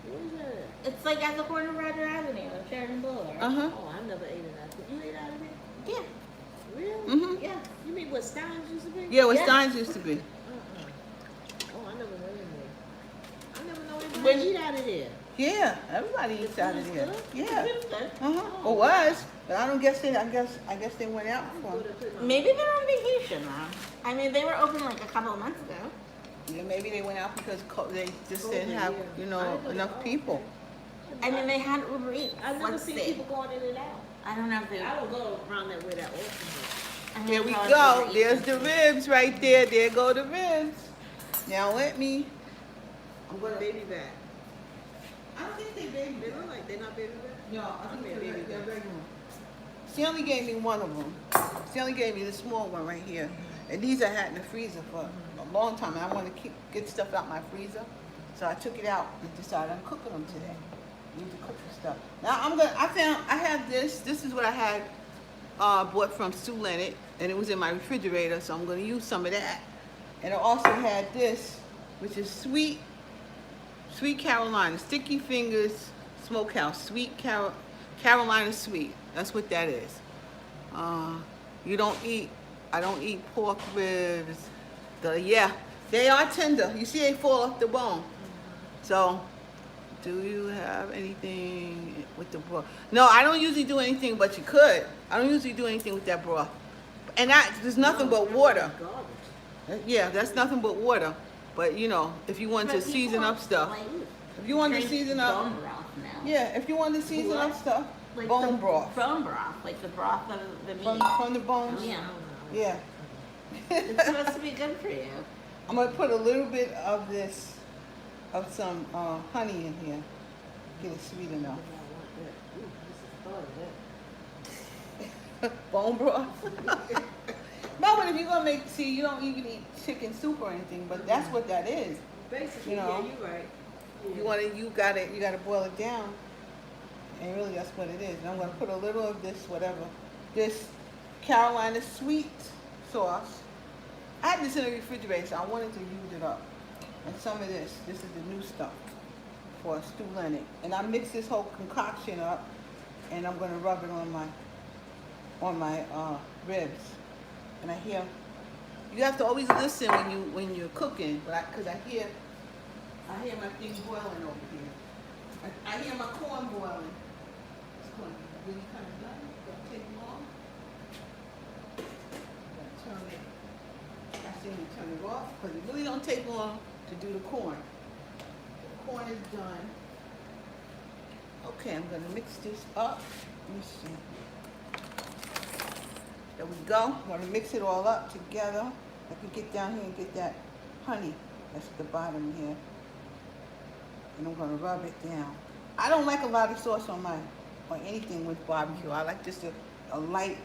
Where's that at? It's like at the corner of Roger Avenue and Sheridan Boulevard. Uh-huh. Oh, I never ate it out there. You ate out of there? Yeah. Really? Mm-hmm. Yeah. You mean what Steins used to be? Yeah, what Yeah. Steins used to be. Oh, I never went in there. I never know When- anybody eat out of there. Yeah, everybody eats out of there. good? Yeah. It's good. Uh-huh. It was, but I don't guess I guess they went out Go for. to put my- Maybe they're on vacation now. I mean, they were open like a couple of months ago. Yeah, maybe they went out because they just didn't COVID, have, yeah. you know, I didn't know- enough oh, people. okay. I mean, they had Uber Eats. I've never Let's seen see. people going in and out. I don't know if they. I don't go around that way that often. I Here don't we know if go. Uber There's Eats the is- ribs right there. There go the ribs. Now let me. I'm but gonna. baby back. I don't think they baby. They look like they're not baby back. No, I think they're they're baby regular. She only gave me one of them. She only gave me the small one right here. And these I had in the freezer for a long time. And I want to get stuff out my freezer. So I took it out and decided I'm cooking them today. Need to cook the stuff. Now I have this. This is what I had bought from Sue Leonard. And it was in my refrigerator. So I'm going to use some of that. And I also had this, which is Sweet Carolina, Sticky Fingers Smokehouse, Sweet Carolina sweet. That's what that is. You don't eat. I don't eat pork ribs. Yeah, they are tender. You see, they fall off the bone. So, do you have anything with the broth? No, I don't usually do anything, but you could. I don't usually do anything with that broth. And there's nothing but water. Yeah, that's nothing but water. But you know, if you want to But people season up stuff, like, if you want to drink season up, bone broth now. yeah, if you want to season up stuff, Like bone the broth Bone broth, like the broth of the meat. from the bones. Yeah. Yeah. It's supposed to be good for you. I'm gonna put a little bit of some honey in here. Get it sweet enough. Bone broth. No, but if you're gonna you don't even eat chicken soup or anything, but that's what that is. Basically, You know. yeah, you're right. Yeah. You gotta boil it down, and really that's what it is. And I'm gonna put a little of this, this Carolina sweet sauce. I had this in the refrigerator, so I wanted to use it up. And some of this is the new stuff for stew Leonard. And I mix this whole concoction up, and I'm gonna rub it on my ribs. And I hear, you have to always listen when you're cooking, because I hear my thing boiling over here. I hear my corn boiling. It's going to be really kind of done. It's going to take long. I seem to turn it off because it really don't take long to do the corn. The corn is done. Okay, I'm going to mix this up. Let me see. There we go. I'm going to mix it all up together. I can get down here and get that honey that's at the bottom here. And I'm going to rub it down. I don't like a lot of sauce on anything with barbecue. I like just a light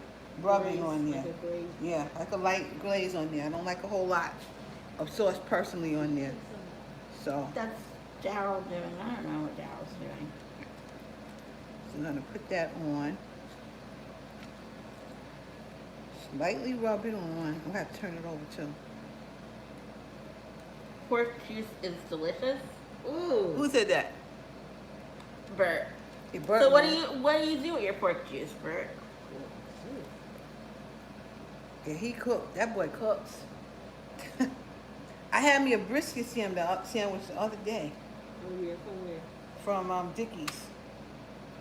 rubbing on there. Like a glaze. Yeah, like a light glaze on there. I don't like a whole lot of sauce personally on there. So, That's Daryl doing. I don't know what Daryl's doing. I'm going to put that on. Lightly rub it on. I'm going to have to turn it over too. Pork juice is delicious. Ooh. Who said that? Bert. Hey, Bert, So what man. do you do with your pork juice, Bert? Yeah, he cooked. That boy cooks. I had me a brisket sandwich the other day Oh yeah, from where? from Dickie's.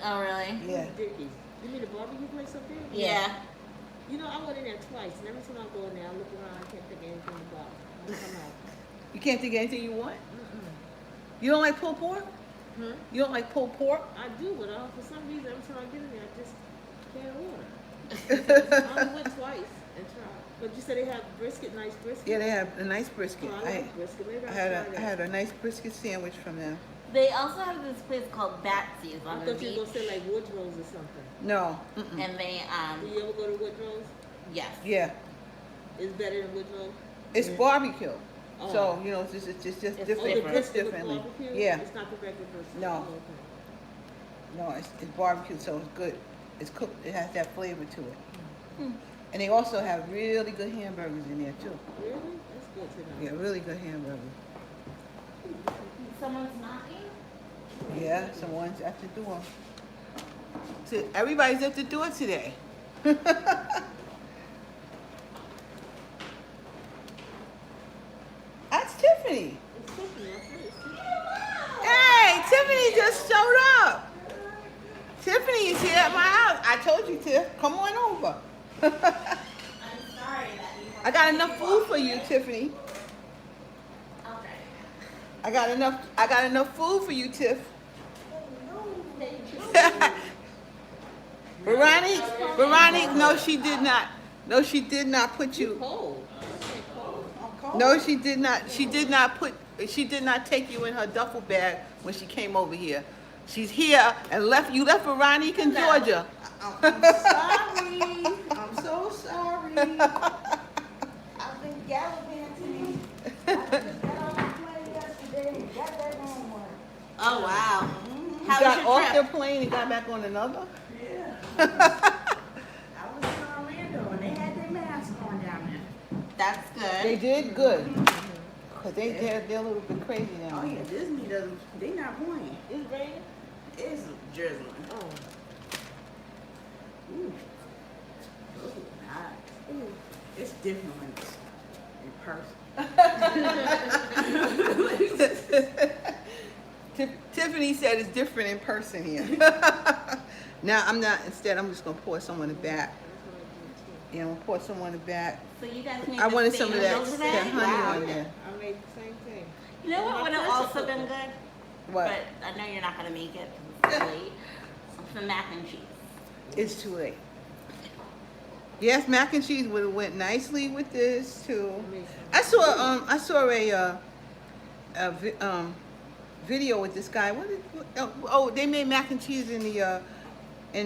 Oh really? Yeah. Dickies. You mean the barbecue place up there? Yeah. You know, I went in there twice, and every time I go in there, I look around, I can't think of anything about it. I come out. You can't think of anything you want? You don't like pulled pork? Huh? You don't like pulled pork? I do, but for some reason, every time I get in there, I just can't order. I only went twice and tried. But you said they have brisket, nice brisket? Yeah, they have a nice brisket. Oh, I like brisket. Maybe I I'll had try I that. had a nice brisket sandwich from them. They also have this place called Batsy's I on the thought you beach, were going to say like Woodrow's or something. No. Mm-mm. and they Do you ever go to Woodrow's? yes. Yeah. It's better than Woodrow's? It's barbecue. Oh. So, you know, it's just It's different. Oh, the It's brisket with differently. barbecue? Yeah. It's not the regular brisket? No. Oh, okay. No, it's barbecue, so it's good. It's cooked. It has that flavor to it. And they also have really good hamburgers in there too. Really? That's good to know. Yeah, really good hamburgers. Someone's knocking. Yeah, someone's at the door. So everybody's at the door today. That's Tiffany. It's Tiffany. I said it's Tiffany. Hey, Tiffany just showed up. Tiffany is here at my house. I told you, Tiff. Come on over. I'm sorry that you have I got enough food for you, Tiffany. Okay. I got enough food for you, Tiff. Veronique, no, she did not. No, she did not put you. Cold. No, she did not. She did not take you in her duffel bag when she came over here. She's here and you left Veronique in Georgia. I'm sorry. I'm so sorry. I've been gallivanting. I just got on the plane yesterday and got back on one. Oh wow. You How got was off your the trip? plane and got back on another? Yeah. I was in Orlando and they had their mask on down there. That's They good. did good. Cause they're a little bit crazy now. Oh yeah, Disney doesn't, they not playing. It's raining? It's drizzling. Oh. Ooh. Those are nice. It's different when it's in person. Tiffany said it's different in person here. Now I'm not. Instead, I'm just gonna pour some on the back. Yeah, I'm gonna pour some on the back. So you guys made I the wanted same some of that, meal today? that honey Wow. on there. I made the same thing. You know what My would have pressure also been cooker. good? What? But I know you're not gonna make it because it's late. Some mac and cheese. It's too late. Yes, mac and cheese would have went nicely with this too. I saw a video with this guy. Oh, they made mac and cheese in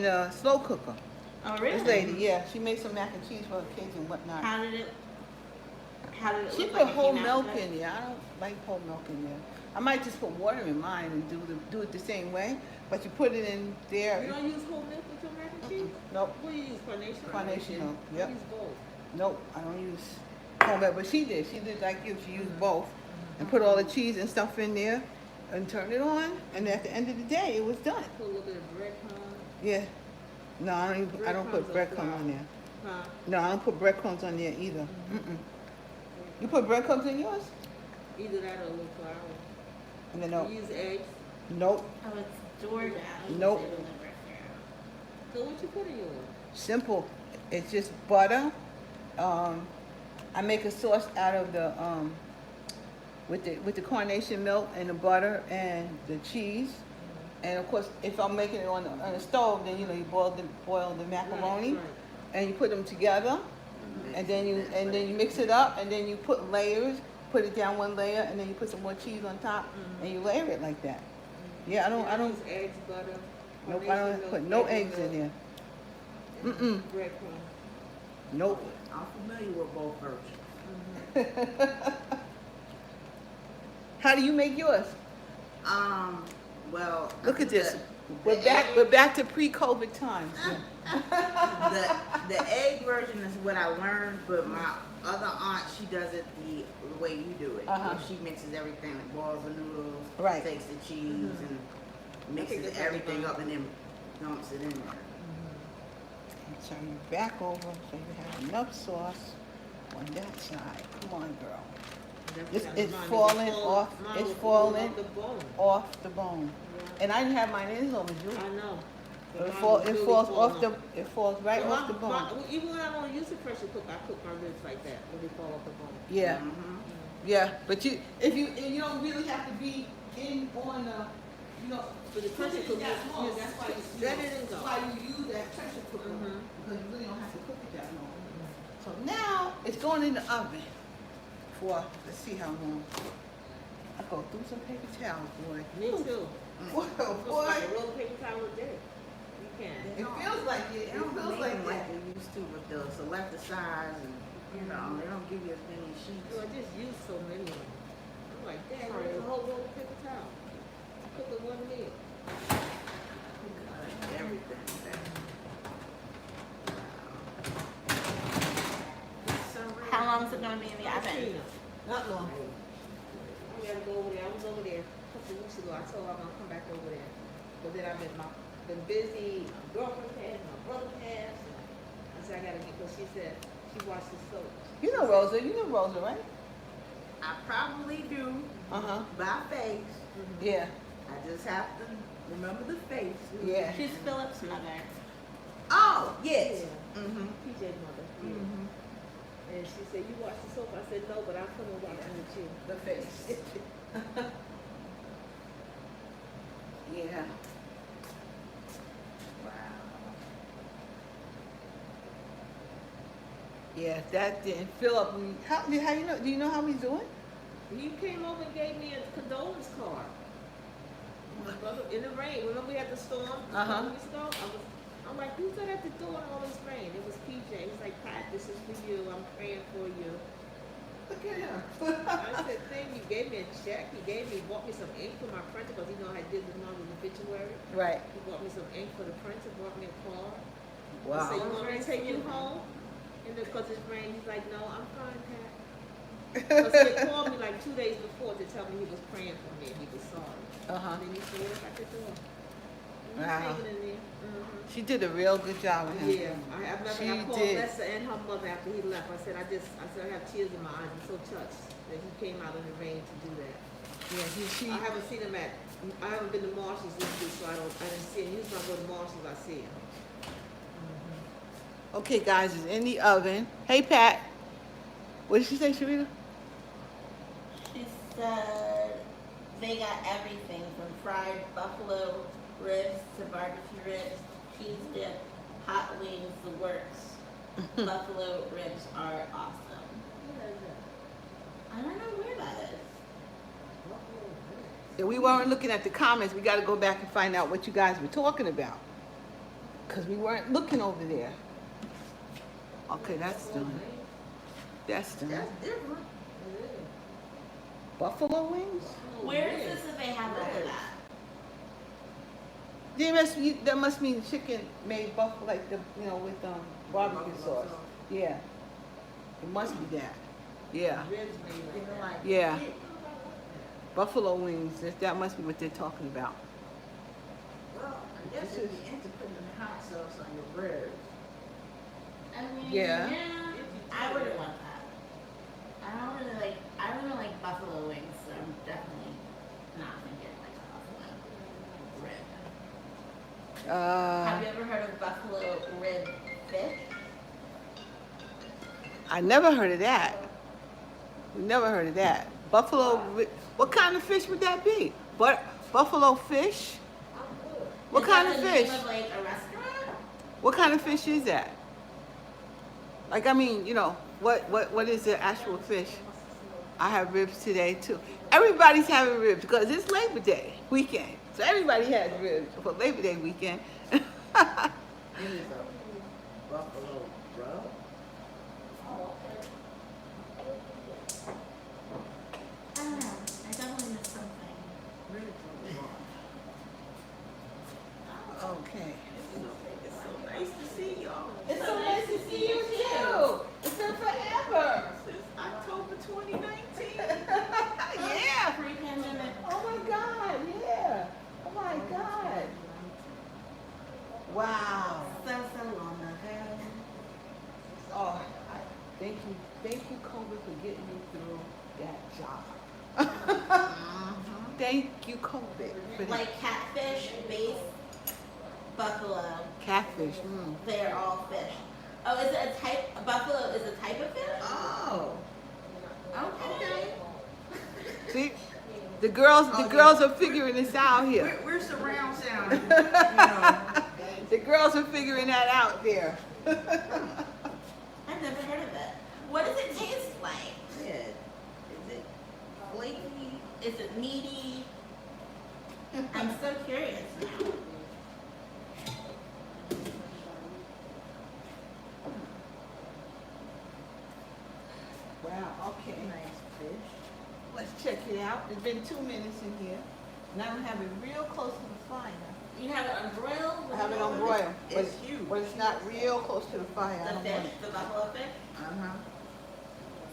the slow cooker. Oh really? This lady, yeah, she made some mac and cheese for her kids and whatnot. How did it She look put like? It whole came out milk good? in there. I don't like whole milk in there. I might just put water in mine and do it the same way. But you put it in there. You don't use whole milk with your mac and cheese? Nope. What do you use, carnation? Carnation milk. I Yep. use both. Nope. I don't use whole milk. But she did. She did like you. She used both and put all the cheese and stuff in there and turn it on. And at the end of the day, it was done. Put a little bit of breadcrumbs. Yeah. No, I don't put Breadcrumbs or breadcrumbs on flour? there. Huh? No, I don't put breadcrumbs on there either. Mm-mm. You put breadcrumbs in yours? Either that or a little flour. And then no. You use eggs. Nope. Oh, it's DoorDash. Nope. They deliver it So what you put in yours? Simple. It's just butter. I make a sauce out of the with the carnation milk and the butter and the cheese. And of course, if I'm making it on the stove, then you boil the macaroni, Right. and you put them together, and then you mix it up, and then you put layers. Put it down one layer, and then you put some more cheese on top, and you layer it like that. Yeah, I don't. use eggs, butter. Nope, I carnation don't milk, put no regular eggs in milk, there. Mm-mm. Breadcrumbs. Nope. I'm familiar with both versions. How do you make yours? Well, Look at this. The We're back to pre-COVID times. the egg version is what I learned, but my other aunt, she does it the way you do it. Uh-huh. She mixes everything, like boils the noodles, Right. takes the cheese and mixes that's everything fine. up and then dumps it in there. Turn you back over so you have enough sauce on that side. Come on, girl. It's falling off. It's falling The bone. off the bone. And I didn't have mine in over you. I know. But It mine falls. was It really falls falling off the. It falls right But off the bone. even when I don't use the pressure cooker, I cook my ribs like that when they fall off the bone. Yeah, Mm-hmm. yeah. But if you don't really have to be in on the, But the pressure cooker, that's why let it and go. That's why you use that pressure cooker Mhm. because you really don't have to cook it that long. So now it's going in the oven for, let's see how long. I go through some paper towels, boy. Me too. Boy, oh Looks boy. like a roll of paper towel a day. You can. It feels like it. They It don't feels make like them that. like they used to with the selector size and, they don't give you as many sheets. So I just use so many of them. I'm like, dang, there's a whole roll of paper towel. Cook it one meal. Everything. How long is it going to be in the oven? Tina, Not long. I gotta go over there. I was over there a couple of weeks ago. I told her I'm gonna come back over there. But then I've been busy. My girlfriend passed, my brother passed. I said I gotta get, because she said she watched the soap. You know Rosa. You know Rosa, right? I probably do Uh-huh. by face. Yeah. I just have to remember the face. Yeah. She's Philip's mother. Oh, yes. Yeah. Mm-hmm. PJ mother. Yeah. Mm-hmm. And she said, you watch the soap? I said, no, but I'll come and watch it with you. The face. Yeah. Wow. Yeah, that didn't fill up. How you know? Do you know how he's doing? You came over and gave me a condolence card. My brother, in the rain. Remember we had the storm a Uh-huh. couple weeks ago? I'm like, who's that at the door in all this rain? It was PJ. He's like, Pat, this is for you. I'm praying for you. Look at him. I said, thank you. Gave me a check. He bought me some ink for my printer because I had did the mom's obituary. Right. He bought me some ink for the printer. Bought me a card. I said, Wow. you want me to take you home? And because it's rain, he's like, no, I'm fine, Pat. Because he had called me like 2 days before to tell me he was praying for me and he was sorry. Uh huh. And then he said, what if I could do it? He's Wow. hanging in there. She did a real good job with him. Yeah, I She called did. Lester and her mother after he left. I said I have tears in my eyes. I'm so touched that he came out in the rain to do that. Yeah, I haven't seen him I haven't been to Marshall's this week, so I didn't see him. Usually when I go to Marshall's, I see him. Okay, guys, it's in the oven. Hey, Pat. What did she say, Sharita? She said they got everything from fried buffalo ribs to barbecue ribs, cheese dip, hot wings, the works. Buffalo ribs are awesome. I don't know where that is. Yeah, we weren't looking at the comments. We got to go back and find out what you guys were talking about. Because we weren't looking over there. Okay, that's done. That's done. That's different. Buffalo wings? Where is this that they have all of that? That must mean chicken made buffalo, like the, with barbecue sauce. Yeah. It must be that. Yeah. Ribs made like Yeah. Buffalo wings. That must be what they're talking about. Well, I guess it'd be into putting the hot sauce on your bread. I mean, Yeah. I wouldn't want that. I don't really like buffalo wings, so I'm definitely not gonna get like a buffalo rib. Have you ever heard of buffalo rib fish? I never heard of that. Never heard of that. What kind of fish would that be? Buffalo fish? What Is kind that of the fish? name of like a restaurant? What kind of fish is that? Like, I mean, what is the actual fish? I have ribs today too. Everybody's having ribs because it's Labor Day weekend. So everybody has ribs for Labor Day weekend. It is a buffalo rub. I don't know. I definitely missed something. Okay. It's so nice to see y'all. It's so nice to see you too. It's been forever. Since October 2019. Yeah. Pre-pandemic. Oh my God. Yeah. Oh my God. Wow. So long ago. Oh, thank you, Kobe, for getting me through that job. Thank you, Kobe, for that. Like catfish, bass, buffalo. Catfish. They're all fish. Oh, is it a type? Buffalo is a type of fish? Oh. Okay. See, the girls are figuring this out here. We're surround sound. You know. The girls are figuring that out there. I've never heard of it. What does it taste like? Yeah. Is it flaky? Is it meaty? I'm so curious now. Wow. Okay. Nice fish. Let's check it out. It's been 2 minutes in here. Now I have it real close to the fire. You have it on broil? I have it on broil, but It's huge. but it's not real close to the fire. I The don't fish, want it. the buffalo fish. Uh-huh.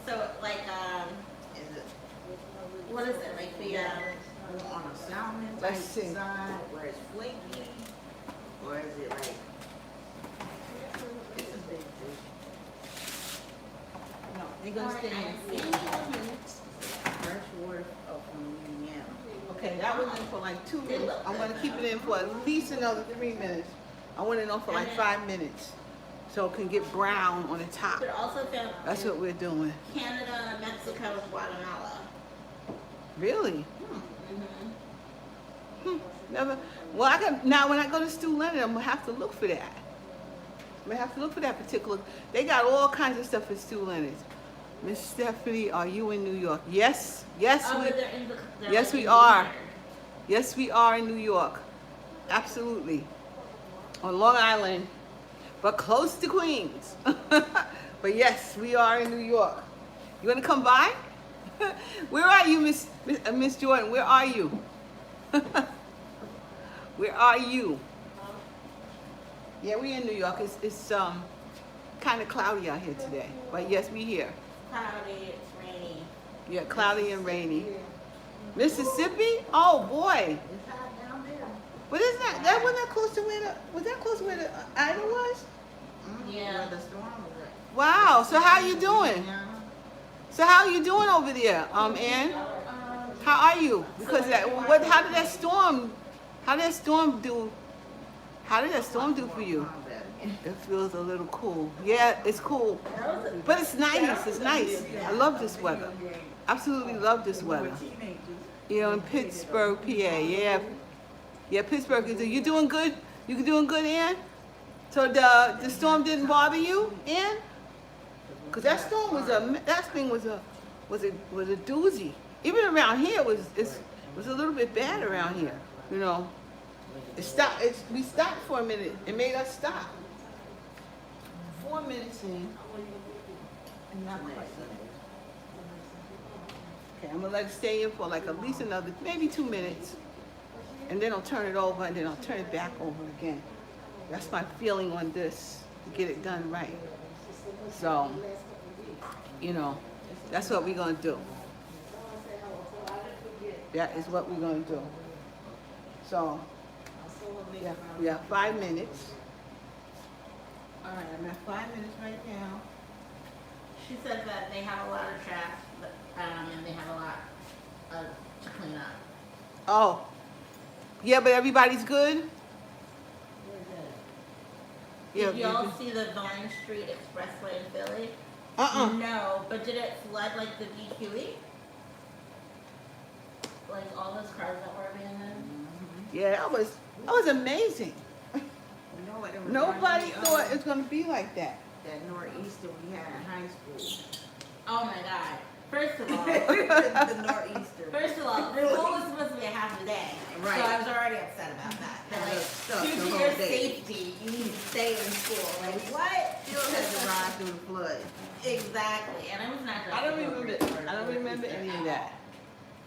So like Is it what is it like the on a salmon type Let's see. side where it's flaky? Or is it like it's a big fish? No, they're gonna stay in. Fresh water from Louisiana. Okay, that was in for like 2 minutes. I'm gonna keep it in for at least another 3 minutes. I want it on for like 5 minutes, so it can get brown on the top. they're also found That's in what we're doing. Canada, Mexico, and Guatemala. Really? Mm-hmm. Never. Well, now when I go to Stu Leonard, I'm gonna have to look for that. I'm gonna have to look for that particular. They got all kinds of stuff at Stu Leonard's. Miss Stephanie, are you in New York? Yes, yes, Oh, we, but they're in the. They're yes, like we in are. New York. Yes, we are in New York. Absolutely. On Long Island, but close to Queens. But yes, we are in New York. You wanna come by? Where are you, Miss Jordan? Where are you? Where are you? Yeah, we in New York. It's kind of cloudy out here today, but yes, we here. Cloudy, it's rainy. Yeah, cloudy and rainy. Mississippi? Oh boy. It's hot down there. But isn't that wasn't that close to where was that close to where the idol was? Yeah. Where the storm was at. Wow. So how you doing? So how you doing over there, Ann? How are you? Because how did that storm? How did that storm do? How did that storm do for you? It feels a little cool. Yeah, it's cool, but it's nice. It's nice. I love this weather. Absolutely love this weather. You know, in Pittsburgh, PA. Yeah, yeah. Pittsburgh is. You doing good? You doing good, Ann? So the storm didn't bother you, Ann? Cause that storm was a doozy. Even around here was a little bit bad around here. You know, it stopped. We stopped for a minute. It made us stop. 4 minutes in. Not quite. Okay, I'm gonna let it stay in for like at least another maybe 2 minutes, and then I'll turn it over, and then I'll turn it back over again. That's my feeling on this. To get it done right. So, you know, that's what we're gonna do. That is what we're gonna do. So, yeah, 5 minutes. All right, I'm at 5 minutes right now. She said that they have a lot of trash, and they have a lot to clean up. Oh, yeah, but everybody's good. Yeah. Did y'all see the Vine Street Expressway in Philly? No, but did it flood like the DQE? Like all those cars that were abandoned? Yeah, that was amazing. You know what? It was Nobody like thought it was gonna be like that. that nor'easter we had in high school. Oh my God. First of all, The nor'easter. the school was supposed to be a half a day. Right. So I was already upset about that. They're Yeah, like, stuck due the to whole your day. safety, you need to stay in school. Like, what? Still had to ride through the flood. Exactly. And I was not I don't remember any of that.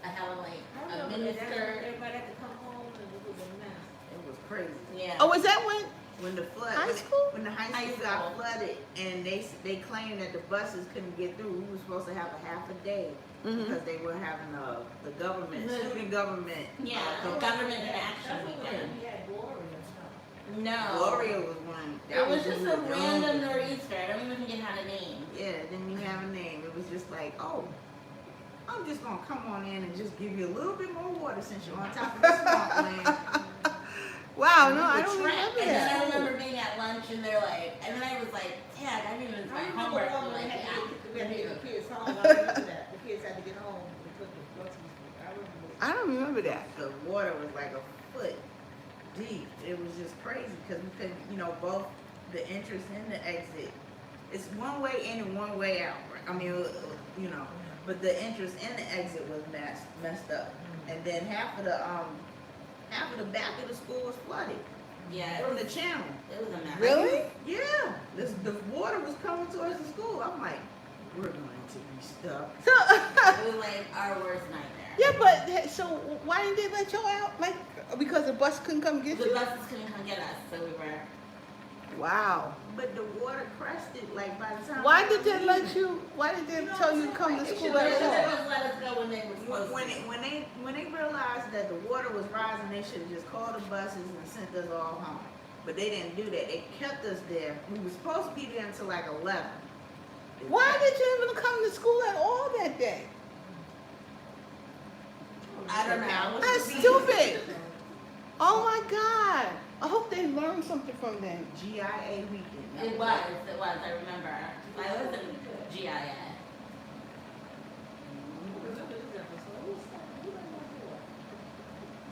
I have like a minister. Everybody had to come home and it was a mess. It was crazy. Yeah. Oh, was that when? When the flood, High school? when the high High school got school. flooded, and they claimed that the buses couldn't get through. We were supposed to have a half a day because they were having the government, student government. Yeah, the government in action weekend. No. Gloria was one. It was just a the random only- nor'easter. I don't even think it had a name. Yeah, it didn't even have a name. It was just like, oh, I'm just gonna come on in and just give you a little bit more water since you're on top of the swampland. Wow, no, I don't And remember then that. I remember being at lunch and they're like, and then I was like, Dad, I didn't even my homework. I'm like, yeah. We had to get the kids home. I remember that. The kids had to get home. They took the buses. I remember. I don't remember that. The water was like a foot deep. It was just crazy because we couldn't, both the entrance and the exit. It's one way in and one way out. Right? I mean, but the entrance and the exit was messed up. And then half of the back of the school was flooded Yeah, from the channel. it was a mess. Really? Yeah, the water was coming towards the school. I'm like, we're going to be stuck. So, It was like our worst nightmare. yeah, but so why didn't they let y'all out? Like because the bus couldn't come get The you? buses couldn't come get us, so we were. Wow. But the water crested like by the time. Why did they let you? Why did they tell you to come to They school should've at They all? just let us go when they were supposed When to. they realized that the water was rising, they should have just called the buses and sent us all home. But they didn't do that. They kept us there. We were supposed to be there until like 11. Why did you even come to school at all that day? I don't know. That's stupid. Oh my God. I hope they learned something from them. GIA weekend. It was, I remember. I was in GIA.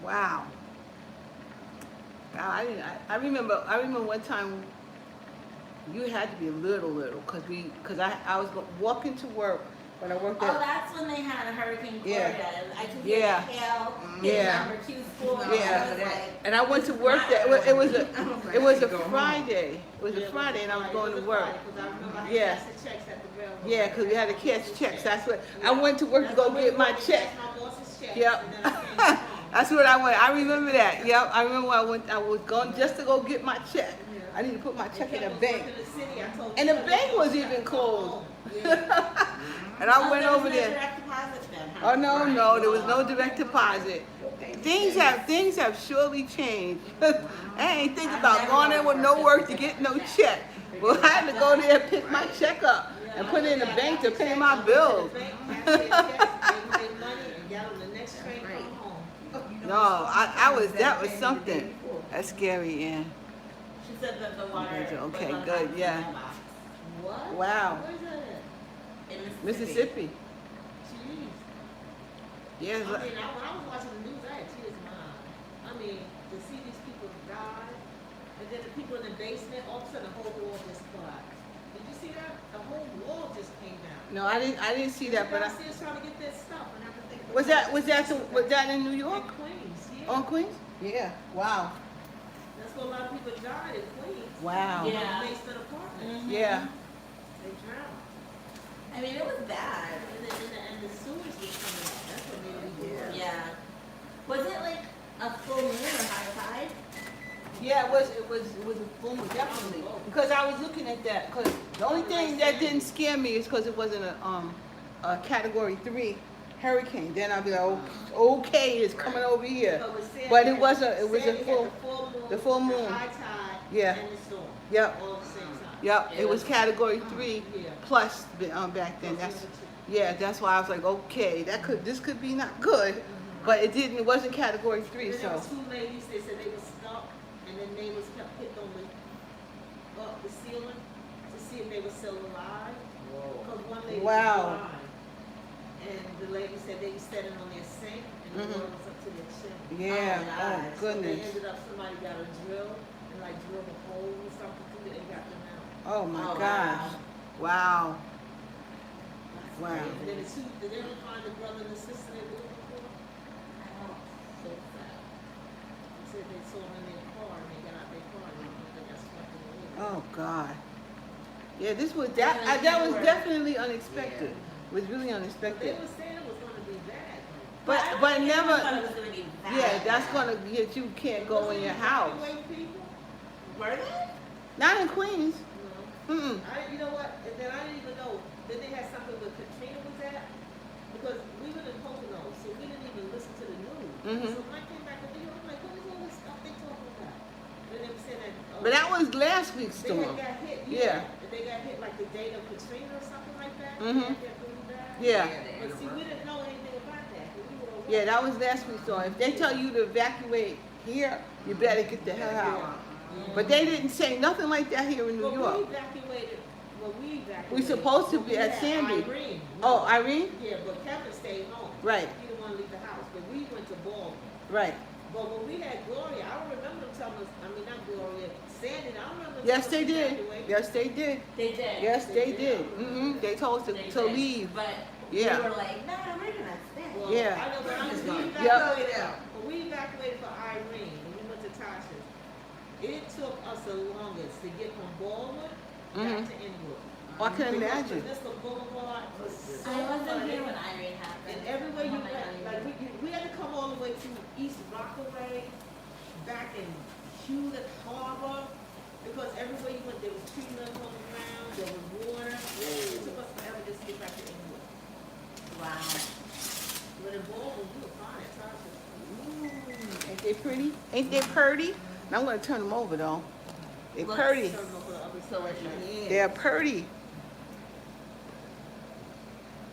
Wow. Wow, I remember one time you had to be little, cause I was walking to work when I worked Oh, at, that's when they had a Hurricane Yeah. Gloria. I could hear Yeah. the hail Yeah. hit number 2 school. Yeah. I was like, and I went to work that, it was a Go home. Friday. It was a Friday and I was going to work. Yeah. Yeah, cause we had to cash checks, that's what, I went to work to go get my check. Yep. That's what I went. I remember that. Yep. I remember when I was going just to go get my check. I need to put my check in a bank. And the bank was even closed. And I went over there was no there. direct deposit then, huh? Oh no, there was no direct deposit. things have surely changed. I ain't think about going there with no work to get no check. Well, I had to go there and pick my check up and put it in the bank to pay my bills. No, that was something. That's scary, yeah. She said that the water. Okay, was on good, top of yeah. the mailbox. What? Wow. Where's that at? In Mississippi. Jeez. Yeah. I mean, when I was watching the news, I had tears in my eyes. I mean, to see these people die, and then the people in the basement, all of a sudden the whole wall just collapsed. Did you see that? The whole wall just came down. No, I didn't see that, but Downstairs trying to get their stuff, and everything. was that in New York? In Queens, yeah. On Queens? Yeah. Wow. That's where a lot of people died in Queens. Wow. In Yeah. the basement apartments. Yeah. They drowned. I mean, it was bad. And the sewage was coming out. That's what made me worse. Yeah. Was it like a full moon or high tide? Yeah, it was a full moon, definitely. Because I was looking at that. Because the only thing that didn't scare me is because it wasn't a Category 3 hurricane. Then I'd be like, okay, it's coming over here. But it was a the full moon. The high tide Yeah. and the storm. Yep. All at the same time. Yep. It was Category 3 Yeah. plus back then. That's why I was like, okay, this could be not good. But it didn't. It wasn't Category 3. Then there So. was two ladies, they said they were stuck, and then neighbors kept hitting on the ceiling to see if they were still alive. Because one lady Wow. was blind. And the lady said they were standing on their sink, and the water was up to their chin. Yeah. Oh, Oh, nice. So they goodness. ended up, somebody got a drill, and like drilled a hole or something through it and got them out. Oh my Oh, gosh. Wow. Wow. And then did they ever find the brother and the sister they were looking for? So sad. They said they saw them in their car, and they got out their car, and they got swept in the river. Oh God. Yeah, this was that was definitely unexpected. It was really They unexpected. were saying it was gonna be bad. But I thought it never. was gonna be bad. Yeah, that's gonna get you can't go in your house. Evacuate people? Were they? Not in Queens. No. Mm-mm. You know what? And then I didn't even know. Then they had something where Katrina was at, because we live in Pocono, so we didn't even listen to the news. Mhm. So when I came back to the I'm like, what is all this stuff they talking about? And then they were saying that. But that was last week's They storm. got hit. Yeah. They got hit like the day of Katrina or something like that. Mhm. They got really bad. Yeah. But see, we didn't know anything about that. 'Cause we were away. Yeah, that was last week's storm. If they tell you to evacuate here, you better get the hell out. But they didn't say nothing like that here in New But York. we evacuated. We supposed to but be we at had Sandy. Irene. Oh, Irene? Yeah, but Kevin stayed home. Right. He didn't want to leave the house, but we went to Baldwin. Right. But when we had Gloria, I don't remember them telling us. I mean, not Gloria, Sandy. I don't remember. them Yes, telling they us to did. evacuate. Yes, they did. They did. Yes, they did. They told us They to did. leave. But Yeah. we were like, no, we're gonna stay. Well, Yeah. I know, but I was, we Yep. evacuated. But we evacuated for Irene, and we went to Tasha's. It took us the longest to get from Baldwin back to Inwood. Oh, I can Because imagine. Vista Boulevard was so I wasn't funny. here when Irene happened. And everywhere you Oh my went, God. like we had to come all the way to East Rockaway, back in Hewlett Harbor, because everywhere you went, there was tree limbs on the ground, there was water. It took us forever just to get back to England. Wow. But in Baldwin, we were fine at Tasha. Ain't they pretty? Ain't they pretty? Now I'm gonna turn them over though. They Looks pretty. Turn over the other Delicious. side. They're pretty.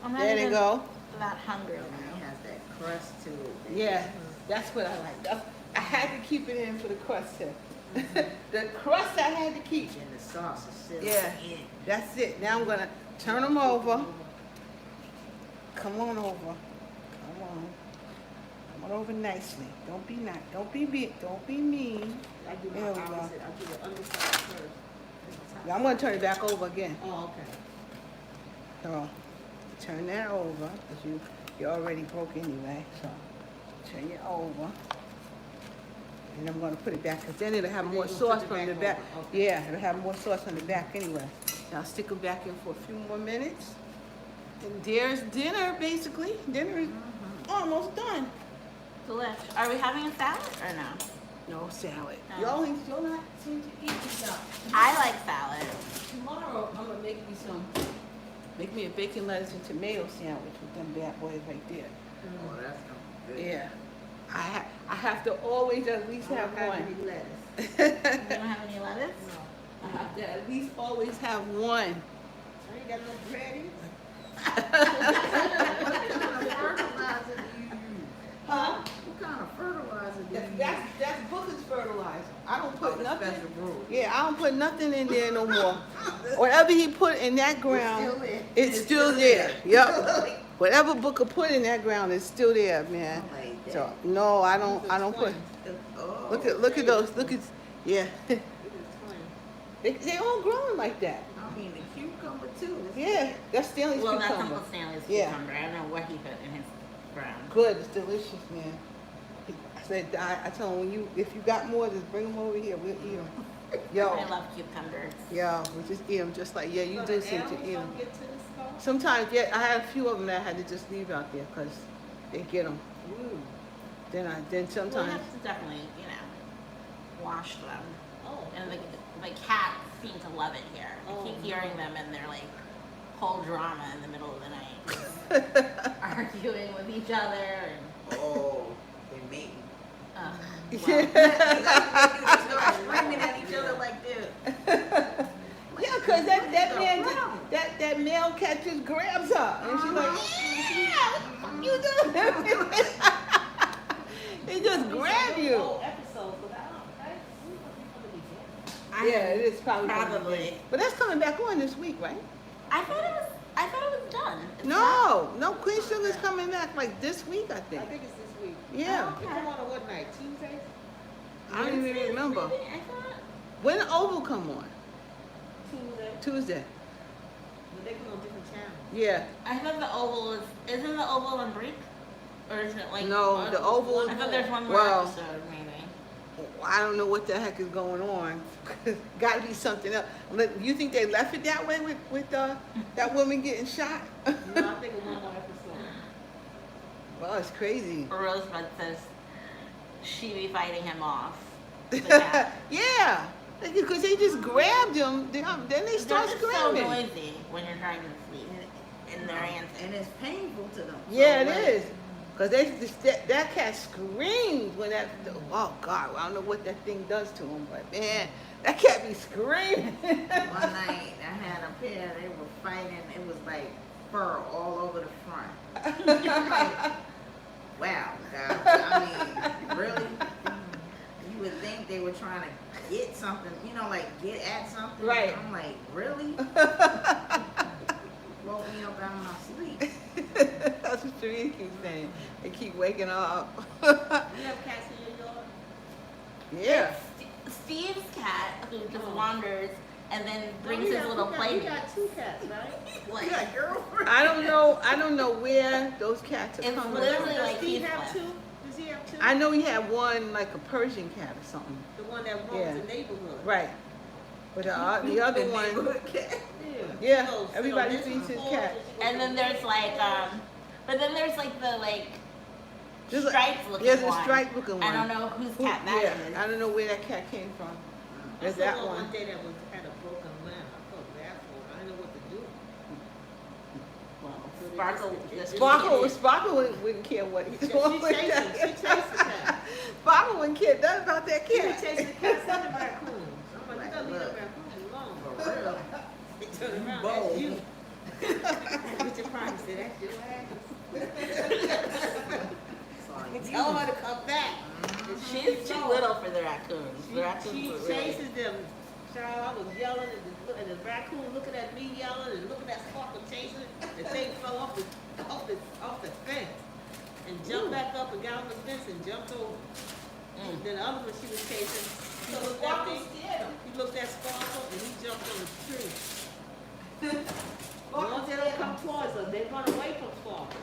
I'm not There they even go. that hungry It now. has that crust to it. Yeah, that's what I like. I had to keep it in for the crust too. The crust I had to keep. And the sauce is still Yeah. in. That's it. Now I'm gonna turn them over. Come on over. Come on. Come on over nicely. Don't be nice. Don't be mean. I do my There we go. opposite. I do the underside first. Now I'm gonna turn it back over again. Oh, okay. So turn that over because you already broke anyway. So turn it over. And I'm gonna put it back because then it'll have And more then you'll sauce put it from the back back. over, okay. Yeah, it'll have more sauce on the back anyway. Now stick them back in for a few more minutes. And there's dinner basically. Dinner is almost done. Delish. Are we having a salad or no? No salad. No. Y'all not seem to eat stuff. I like salad. Tomorrow I'm gonna make me a bacon, lettuce, and tomato sandwich with them bad boys right there. Oh, that's good. Yeah. I have to always at least have I don't one. any lettuce. You don't have any lettuce? No. I have to at least always have one. I ain't got no bread either. Huh? What kind of fertilizer do you use? That's Booker's fertilizer. I don't Oh, put the nothing. special brew. Yeah, I don't put nothing in there no more. Whatever he put in that ground, still there. it's still there. Yep. Whatever Booker put in that ground is still there, man. Oh, like that. So no, I don't put. Oh, Look at those. Look at yeah. It is They all growing like that. I mean, the cucumber too. It's Yeah, that's Stanley's Well, that's cucumber. Uncle Stanley's Yeah. cucumber. I don't know what he put in his ground. Good, it's delicious, man. I said, I told him, if you got more, just bring them over here. We'll eat them. Yo, I love cucumbers. yo, we just eat them just like, yeah, you So do the seem to animals eat them. don't get to the store? Sometimes, yeah, I had a few of them that I had to just leave out there because they get them. Ooh. Then We'll sometimes, have to definitely, wash them. Oh. And the cats seem to love it here. I Oh, keep no. hearing them and they're like whole drama in the middle of the night. Arguing with each other and Oh, they mating. well, They start screaming at each other like this. yeah, because that male cat just grabs her and she's like, yeah, what the fuck you doing? They just grab you. Whole episodes, but I don't I Yeah, it is probably. Probably. But that's coming back on this week, right? I thought it was done. It's No, Queen Sugar's coming back like this week, I I think. think it's this week. Yeah. It come on what night? Tuesday? I don't even Wednesdays, remember. maybe? I thought. When Oval come on? Tuesday. Tuesday. But they come on different channels. Yeah. I thought the Oval isn't the Oval on break? Or is it like No, the Oval. I thought there's one more Well, episode maybe. I don't know what the heck is going on. Got to be something else. You think they left it that way with that woman getting shot? No, I think it's one more episode. Well, it's crazy. Rosebud says she be fighting him off. The cat. Yeah, because they just grabbed him. Then they start They're just so screaming. noisy when you're trying to sleep. And their antics. And it's painful to them. Yeah, So, it like, is. Because that cat screamed when oh God, I don't know what that thing does to him, but man, that cat be screaming. One night I had a pair, they were fighting, it was like fur all over the front. I'm like, wow, God. I mean, really? You would think they were trying to get something, like get at something. Right. I'm like, really? Woke me up out of my sleep. That's what Sheree keeps saying. They keep waking up. You have cats in your yard? Yeah. Steve's cat, who just wanders and then brings You his got- little you play got two cats, right? Like, You got girlfriend? I don't know where those cats are It's coming literally from. Does like Steve he's have left. two? Does he have two? I know he had one like a Persian cat or something. The one that roams Yeah. the neighborhood. Right. But the other one, neighborhood cat. yeah, So everybody this feeds his whole- cat. And then there's like but then there's like the There's a- striped looking There's one. a striped looking one. I don't know whose cat that yeah, is. I don't know where that cat came from. I There's saw that one one. day that had a broken lamp. I felt bad for it. I didn't know what to do. Well, So they Sparkle just- just Sparkle wouldn't care what he's doing She with chased that. him. She chased the cat. Sparkle wouldn't care nothing about that She was cat. chasing the cats and the raccoons. I'm like, you gotta leave the raccoons alone. For real. They turned around, Bold. that's you. Get your pride, say, that's your ass. Tell her to come back. She's too little for the raccoons. The raccoons She were really chases them. Child, I was yelling and the raccoon looking at me yelling and looking at Sparkle chasing it. The thing fell off the fence and jumped back up and got on the fence and jumped over. Then the other one she was chasing, he looked at me. He looked at Sparkle and he jumped on the tree. As long as they don't come towards us, they run away from Sparkle.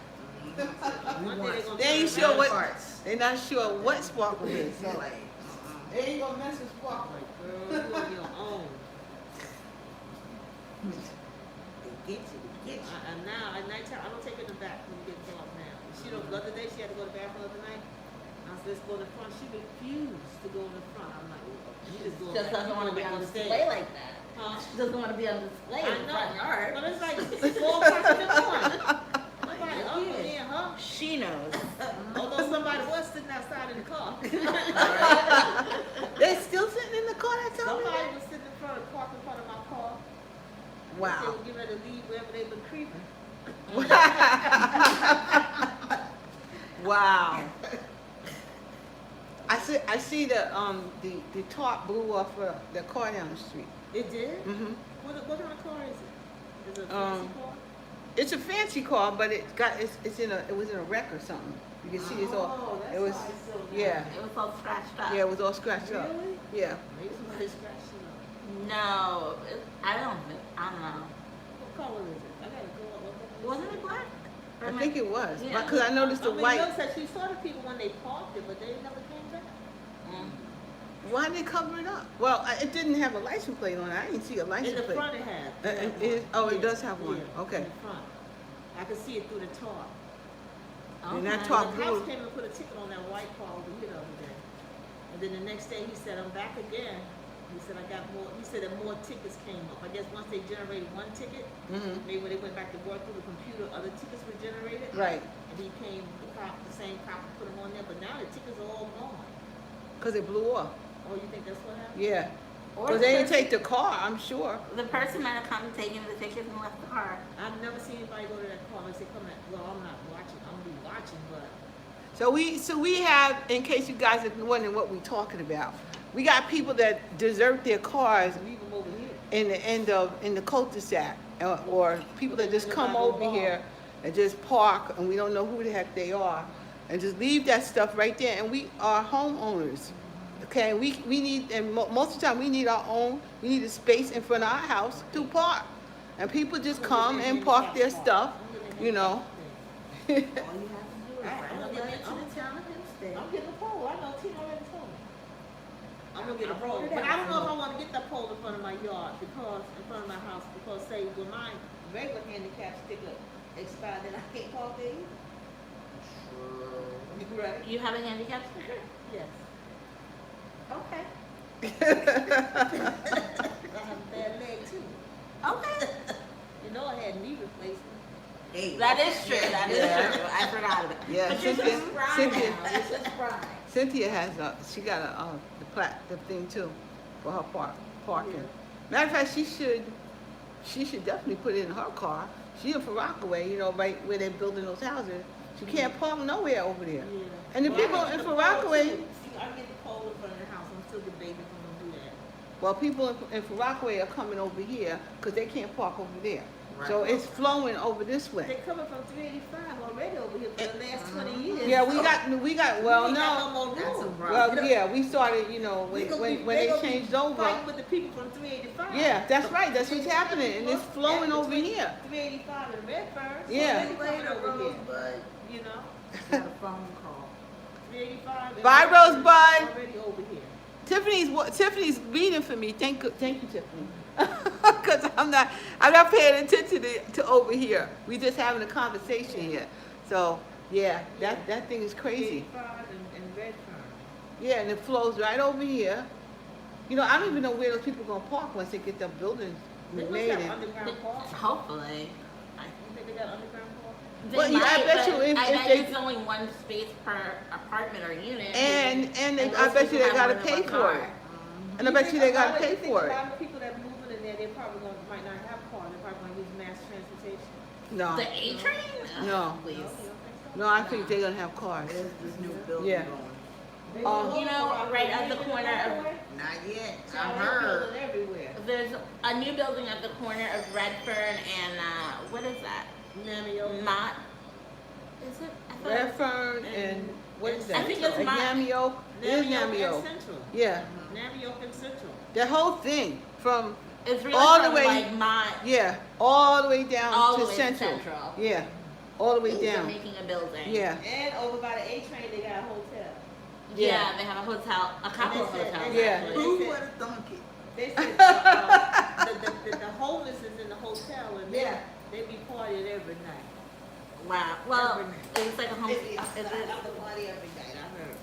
One day they're gonna They ain't turn sure around. what. Parts. They're not sure what Sparkle is. They're like, They ain't gonna mess with Sparkle. girl, you on your own. They get you. And now at nighttime, I don't take her to the back when we get dark now. She don't. The other day she had to go to the bathroom the other night. I said, let's go to the front. She refused to go in the front. I'm like, you just go. just doesn't want to be on display like that. Huh? She doesn't want to be on display I in the front know. yard. But it's like 4 o'clock in the morning. Nobody up in her. She knows. Although somebody was sitting outside in the car. They still sitting in the car that time? Somebody was sitting in front of, parked in front of my car. They Wow. were getting ready to leave wherever they've been creeping. Wow. I see the top blew off the car down the street. It did? Mhm. What kind of car is it? Is it a fancy car? It's a fancy car, but it was in a wreck or something. You can see it's all. Oh, that's It was why it's so nice. yeah. It was all scratched up. Yeah, it was all scratched up. Really? Yeah. Maybe somebody scratched it up. No, I don't know. What color is it? I gotta go up. Look up. Wasn't it black? Or I am think it was Yeah. because I noticed the I mean, white. Bill said she saw the people when they parked it, but they never came back. Mm. Why did they cover it up? Well, it didn't have a license plate on it. I didn't see a In license the plate. front it had. It does have one. Yeah, Okay. In the front. I could see it through the top. And that Okay. top The cops blue. came and put a ticket on that white car over here the other day. And then the next day he said, I'm back again. He said, I got more, he said that more tickets came up. I guess once they generated one ticket, Mhm. maybe when they went back to work through the computer, other tickets were generated. Right. And he came, the same cop and put them on there, but now the tickets are all gone. Because it blew off. Oh, you think that's what happened? Yeah. Or Because the they didn't person- take the car, I'm sure. The person might have come taking the tickets and left the car. I've never seen anybody go to that car and say, come at, well, I'm not watching, I'm gonna be watching, but So we have, in case you guys are wondering what we're talking about, we got people that desert their cars leave them over here. in the cul-de-sac, or people that just come over here and just park, and we don't know who the heck they are, and just leave that stuff right there. And we are homeowners, okay? We need, and most of the time we need our own. We need a space in front of our house to park, and people just come and park their stuff, you know. All you have to do is I'm getting a pole. I know Tina already told me. I'm gonna get a pole, but I don't know if I want to get that pole in front of my yard because in front of my house because say when my regular handicap sticker expired, then I can't park there either. Right? You have a handicap sticker? Yes. Okay. I have a bad leg too. Okay. You know I had knee replacement. That is true. That is Yeah. true. I forgot about it. Yeah, But you're Cynthia- just spry Cynthia- now. You're just spry. Cynthia has she got the thing too for her parking. Matter of fact, she should definitely put it in her car. She in Rockaway, you know, right where they're building those houses. She can't park nowhere over there. Yeah. And the Well, I people get in the Rockaway, pole, too. See, I get the pole in front of the house. I'm still debating if I'm gonna do that. well, people in Rockaway are coming over here because they can't park over there. So it's flowing over this way. They're coming from 385 already over here for the last 20 years. Yeah, we got. Well, We ain't got no. more That's a room. problem. Well, yeah, we started. You know, when they changed over. Fighting with the people from 385. Yeah, that's right. That's what's happening, and it's flowing over here. 385 and Redfern. So Yeah. they coming over here. You know, Got a phone call. 385. and Bye, Redfern Rosebud. Already over here. Tiffany's reading for me. Thank you, Tiffany. Because I'm not paying attention to over here. We just having a conversation here. So yeah, that thing is crazy. 385 and Redfern. Yeah, and it flows right over here. You know, I don't even know where those people gonna park once they get their buildings They must made. have In. underground parking. Hopefully. You think they got underground parking? They Well, yeah, I might, bet but you if I bet they- it's only one space per apartment or unit. And I most bet you people they have gotta more than pay one for car. it. And I bet you they gotta pay for A it. lot of people that moving in there, they probably might not have cars. They're probably gonna use mass transportation. No, The A train? Ugh, No. Please. You don't think so? no, I think they're gonna have cars. Where's this new building Yeah. going? They You don't know, go right They at the ain't corner gonna of- go away? Not yet. I Child, they heard. building everywhere. There's a new building at the corner of Redfern and what is that? Namio. Mott. Is it? I thought it was- Redfern and what is that? I think it's Like my- Namio. It is Namio and Namio. Central. Yeah, Namio and Central. that whole thing from It's really all the from way- like Mott all the way down all to the way to Central. Central. Yeah, all the way They're down. making a building. Yeah, And over by the A train, they got a hotel. Yeah, Yeah. they have a hotel, a couple of they said- hotels. they Yeah. said- Who They would said, have thunk it? they said the homeless is in the hotel and Yeah. they be partying every night. Wow. Well, Every night. it was like a home. It's it not was- the party every night, I heard.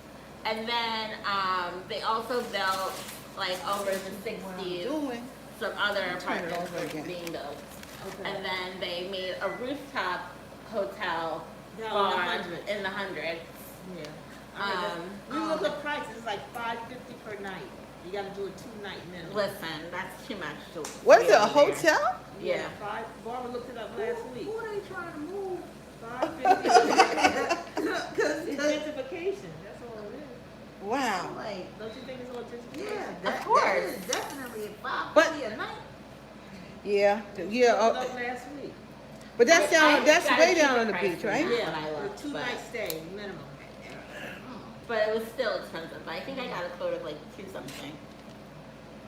And then they also built like over the 60s doing. some other Turn it apartments over were again. being built. Okay. And then they made a rooftop hotel Down in the bar hundreds. in the hundreds. Yeah. We look at prices, it's like $5.50 per night. You gotta do a 2-night minimum. Listen, that's too much to. What is be it, a over there. hotel? Yeah. Barbara looked it up last week. Who are they trying to move? $5.50. It's gentrification, that's all it is. Wow. Like, Don't you think it's all gentrification? yeah, Of that course. is definitely But- $5.50 a night. Yeah, Looked yeah, it up last week. but that's I that's got way a down cheaper on the price beach, than right? that. Yeah, when I for a looked, 2-night but- stay minimum. But it was still expensive. I think I got a quote of like 2 something.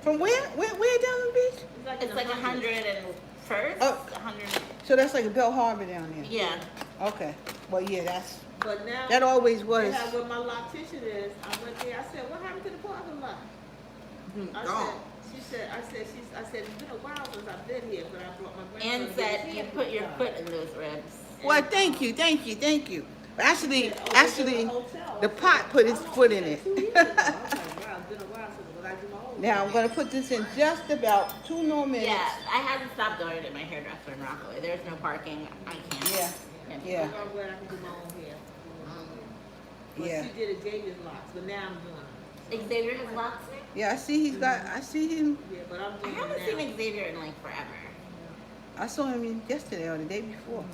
From where? Where down on the beach? It's like 100 and first. Oh. 100. So that's like a Bell Harbor down there. Yeah. Okay. Well, yeah, But now, that always they was. have where my loctician is. I went there. I said, "What happened to the parking lot?" I said, it's been a while since I've been here, but I brought my grandson. And said you put your foot in those ribs. Well, thank you. Actually, the pot pot put his foot in it. 2 years ago. I was like, wow, it's been a while since I do my own. Now I'm gonna put this in just about 2 more minutes. Yeah, I haven't stopped going to my hairdresser in Rockaway. There's no parking. I can't. Yeah. Can't. Yeah. I'm glad I can do my own hair. But Yeah. she did Xavier's locks, but now I'm doing them. Xavier has locks. Yeah, I see I see him. Yeah, but I'm I doing haven't them now. seen Xavier in like forever. I saw him yesterday or the day before.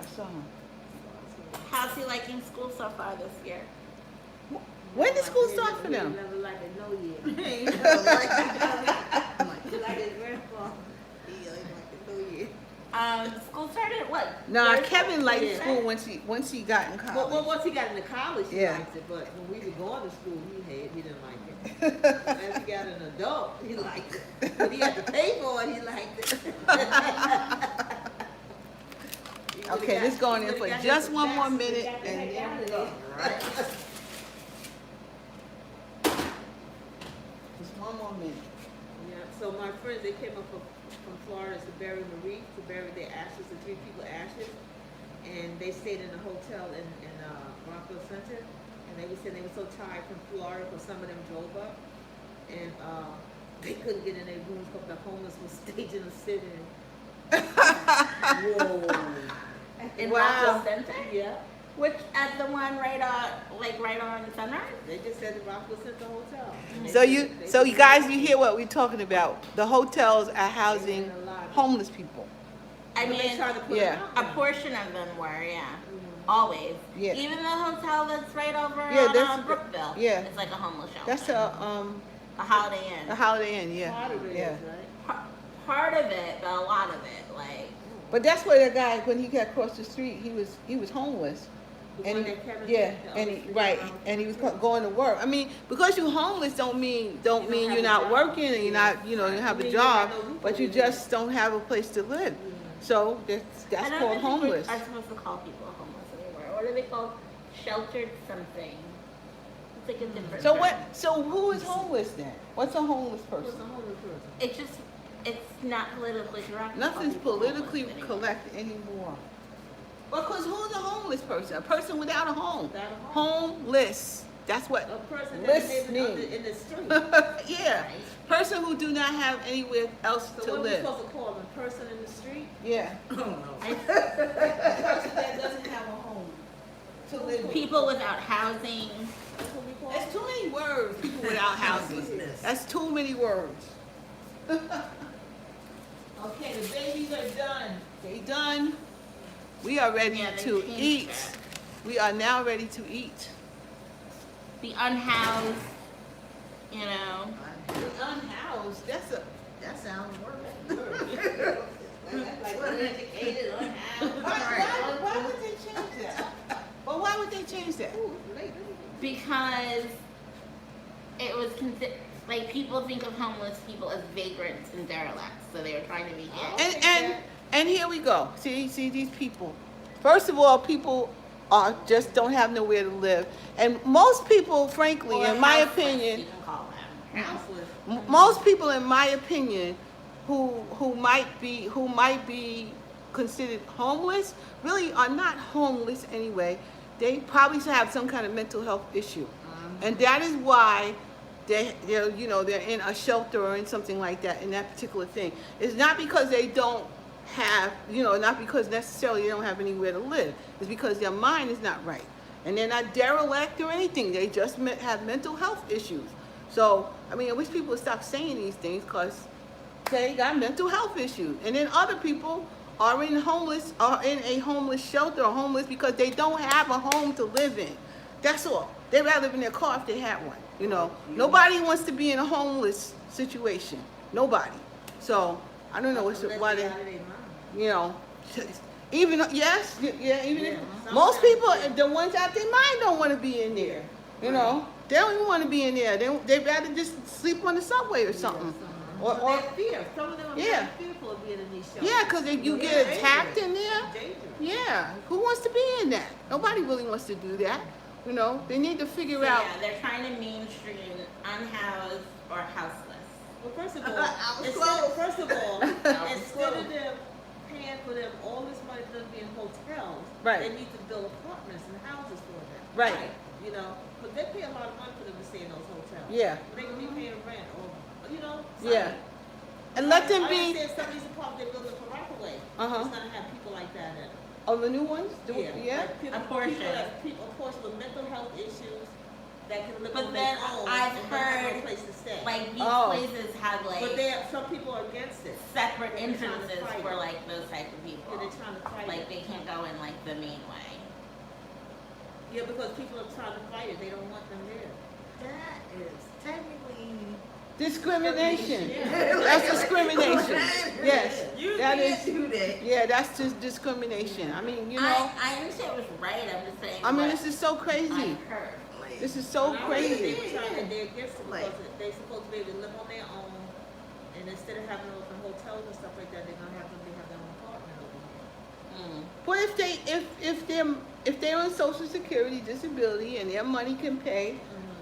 I saw him. How's he liking school so far this year? When did school start for He them? never liked it, no year. He ain't never liked it. He liked his grandpa. He ain't liked it no year. School started at what? Nah, Thursday? Kevin liked Yeah. school once he got in college. Well, once he got into college, he Yeah. liked it, but when we were going to school, he didn't like it. As he got an adult, he liked it. When he had to pay for it, he liked it. He would've Okay, got- this going he in would've for got just his 1 more best, minute, got the and heck then out we of go. there. Just 1 more minute. Yeah, so my friends, they came up from Florida to bury Marie, to bury their ashes, the 3 people ashes. And they stayed in a hotel in Rockville Center. And they were saying they were so tired from Florida because some of them drove up. And they couldn't get in their rooms because the homeless was staging a sit-in. Whoa. In Wow. Rockville Center? Yeah. Which at the one right on Sunrise? They just said the Rockville Center Hotel. And they So said you they so you couldn't guys get you in. hear what we're talking about. The hotels are housing homeless people. I But they mean, tried to put yeah. them out a there. portion of them were, yeah. Mhm. Always. Yeah. Even the hotel that's right over Yeah, on that's- Brookville. yeah. It's like a homeless shelter. That's a Holiday Inn. a Holiday Inn, yeah. Part of it is, Yeah. right? Part of it, but a lot of it, like. But that's where the guy when he got across the street, he was homeless. The And one he, that Kevin yeah, said, and oh, he, the right, guy- and he was going to work. I mean, because you're homeless don't mean don't you're have a not job. working and you're Yeah. not you don't have I a mean, job, you have no roof but you over your just don't have a place to live. So that's I don't called think homeless. we are supposed to call people homeless anymore. What are they called? Sheltered something. It's like a different. So term. what? So who is homeless then? What's a homeless Who's person? a homeless person? It's not politically correct. to call Nothing's people homeless politically anymore. correct anymore. Because who's a homeless person? A person without a home. Without a home. Homeless. That's what. A person that's living Listening. in the street. Yeah. Person who do not have anywhere else So to what are we live. supposed to call them? A person in the street? Yeah. I don't know. I- A person that doesn't have a home to live in. people without housing. That's what we call That's them? too many words. People without housing. Houselessness. That's too many words. Okay, the babies are done. They done. We are ready Yeah, they to changed eat. that. We are now ready to eat. The unhoused, you know. Unhoused. That sounds worse. Like uneducated, unhoused. Why would they change that? Well, why would they change that? Because it was like people think of homeless people as vagrants and derelicts, so they were trying to make it. And here we go. See these people. First of all, people just don't have nowhere to live, and most people, frankly, Or in my houseless, opinion, you can call them. Houseless. most people, in my opinion, who might be considered homeless, really are not homeless anyway. They probably have some kind of mental health issue, and that is why they're in a shelter or in something like that in that particular thing. It's not because they don't have, not because necessarily they don't have anywhere to live. It's because their mind is not right. and they're not derelict or anything. They just have mental health issues. So, I mean, I wish people would stop saying these things because they got mental health issues. And then other people are in a homeless shelter or homeless because they don't have a home to live in. That's all. They'd rather live in their car if they had one. You know, nobody wants to be in a homeless situation. Nobody. So I don't know why they, you know, even yes, yeah, even if most people, the ones out their mind don't want to be in there. You know, they don't even want to be in there. They'd rather just sleep on the subway or something. Or fear. Some of them are very fearful of being in these shelters. yeah, because if you get attacked in there, Dangerous. yeah, who wants to be in that? Nobody really wants to do that. You know, they need to figure out. Yeah, they're trying to mainstream unhoused or houseless. Well, first of all, instead of them paying for them all this money for them to be in hotels, Right. they need to build apartments and houses for them. Right. You know, but they pay a lot of money for them to stay in those hotels. Yeah. They can be paying rent or, you know. Yeah. And let them I be. understand some of these apartments they're building for Rockaway. Uh-huh. It's gonna have people like that in it. Oh, the new ones? Yeah. Like people, A portion. a portion with mental health issues that can live But on then their own I've and don't have heard, no place to stay. Like these Oh. places have But like some people are against it. separate They're trying to entrances fight for it. like those type of people. Yeah, they're trying to fight Like it. they can't go in like the main way. Yeah, because people are trying to fight it. They don't want them there. That is technically. Discrimination. Yeah. That's discrimination. Yes. You That can't is. do that. Yeah, that's just discrimination. I mean, you know. I understand it was right. I'm just saying. I mean, what this is so crazy. I've heard. This is so And I crazy. They're against it Like- because they're supposed to be able to live on their own. And instead of having open hotels and stuff like that, they're gonna have them have their own apartment over here. But if they're on Social Security disability and their money can pay,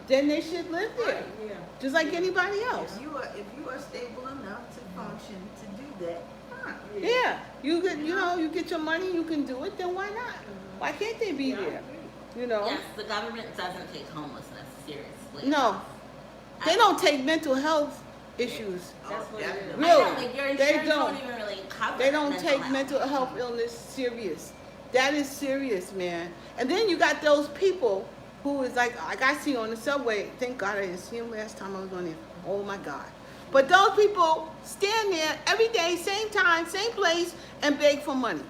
then they should live there, Yeah. just like anybody else. If you are stable enough to function to do that, fine. Yeah, you get your money, you can do it. Then why not? Why can't they be Yeah, I there? agree. You know? Yes, the government doesn't take homelessness seriously. No, they don't take mental health issues. That's what it is. Really? I know, like your They insurance don't. won't even really cover They don't mental take health. mental health illness serious. That is serious, man. And then you got those people who is like I see on the subway. Thank God I didn't see him last time I was on there. Oh my God. But those people stand there every day, same time, same place, and beg for money.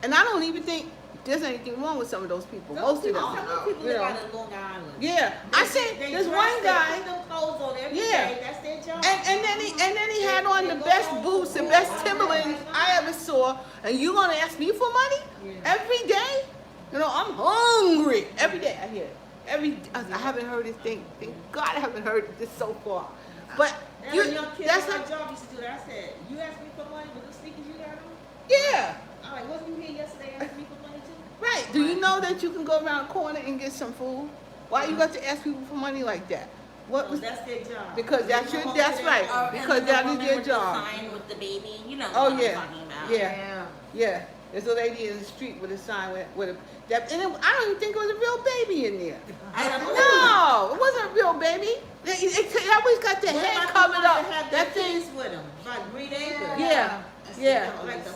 And I don't even think there's anything wrong with some of those people. Most of them. Some of the people You live know. out in Long Island. Yeah. I said They there's dress, one they guy. put them clothes on every Yeah. day. That's their job. And then he had on the best boots, the best Timberlands I ever saw. And you gonna ask me for money every day? You know, I'm hungry every day. I hear it. I haven't heard this thing. Thank God I haven't heard this so far. But And you, a young kid that's at my not. job used to do that. I said, "You asked me for money with the sneakers you got on." Yeah, I'm like, "Wasn't you here yesterday asking me for money too?" right. Do you know that you can go around the corner and get some food? Why you got to ask people for money like that? What No, was? that's their job. Because that's your. That's right. Or, and Because then the that is woman their with job. The sign with the baby, you know Oh what yeah, I'm talking about. yeah, yeah. There's a lady in the street with a sign with a that, and I don't even think it was a real baby in there. I don't know. No, it wasn't a real baby. It always got the What head about covered the ones up. that have That their thing. kids with them, like Green Acres? Yeah, yeah, Like the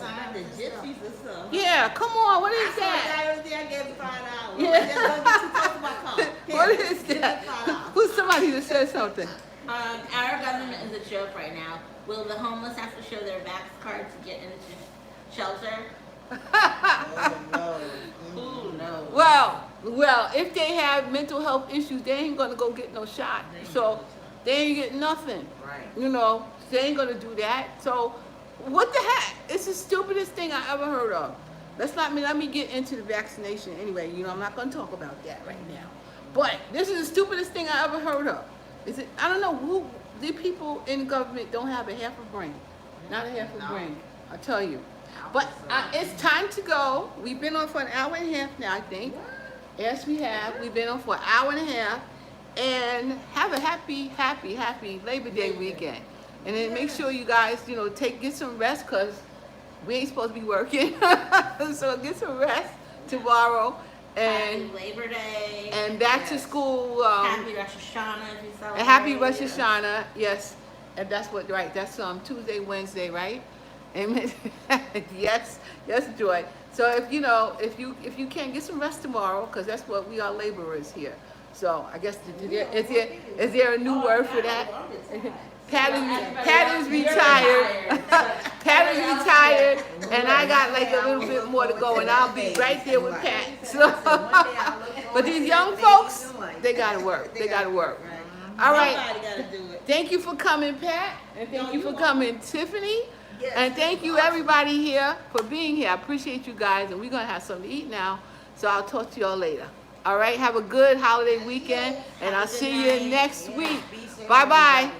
gypsies or something. yeah. Come on, what I is saw a that? guy over there, I gave him $5. Yeah. Like, "Just don't get too close to my car." Here, What is give me that? $5. Who's somebody that said something? Our government is a joke right now. Will the homeless have to show their Vax card to get into shelter? Who knows? Well, if they have mental health issues, they ain't gonna go get no shot. So they ain't getting nothing. Right. You know, they ain't gonna do that. So what the heck? It's the stupidest thing I ever heard of. Let me get into the vaccination anyway. You know, I'm not gonna talk about that right now. But this is the stupidest thing I ever heard of. I don't know who the people in government don't have a half a brain. Not a half a brain. I'll tell you. But it's time to go. We've been on for an hour and a half now, I think. Yes, we have. We've been on for an hour and a half. And have a happy Labor Day weekend. And then make sure you guys, get some rest because we ain't supposed to be working. So get some rest tomorrow. And Happy Labor Day. and back to school. Happy Rosh Hashanah if you celebrate. And happy Rosh Hashanah, yes. And that's That's Tuesday, Wednesday, right? Amen. Yes, Joy. So if you know, if you can't get some rest tomorrow, because that's what we are laborers here. So I guess is there a new word for that? Pat is retired. Pat is retired, and I got like a little bit more to go, and I'll be right there with Pat. So, but these young folks, they gotta work. They gotta work. All right. Somebody gotta do it. Thank you for coming, Pat, and thank you for coming, Tiffany. And thank you everybody here for being here. I appreciate you guys, and we're gonna have something to eat now. So I'll talk to y'all later. All right, have a good holiday weekend, and I'll see you next week. Bye bye.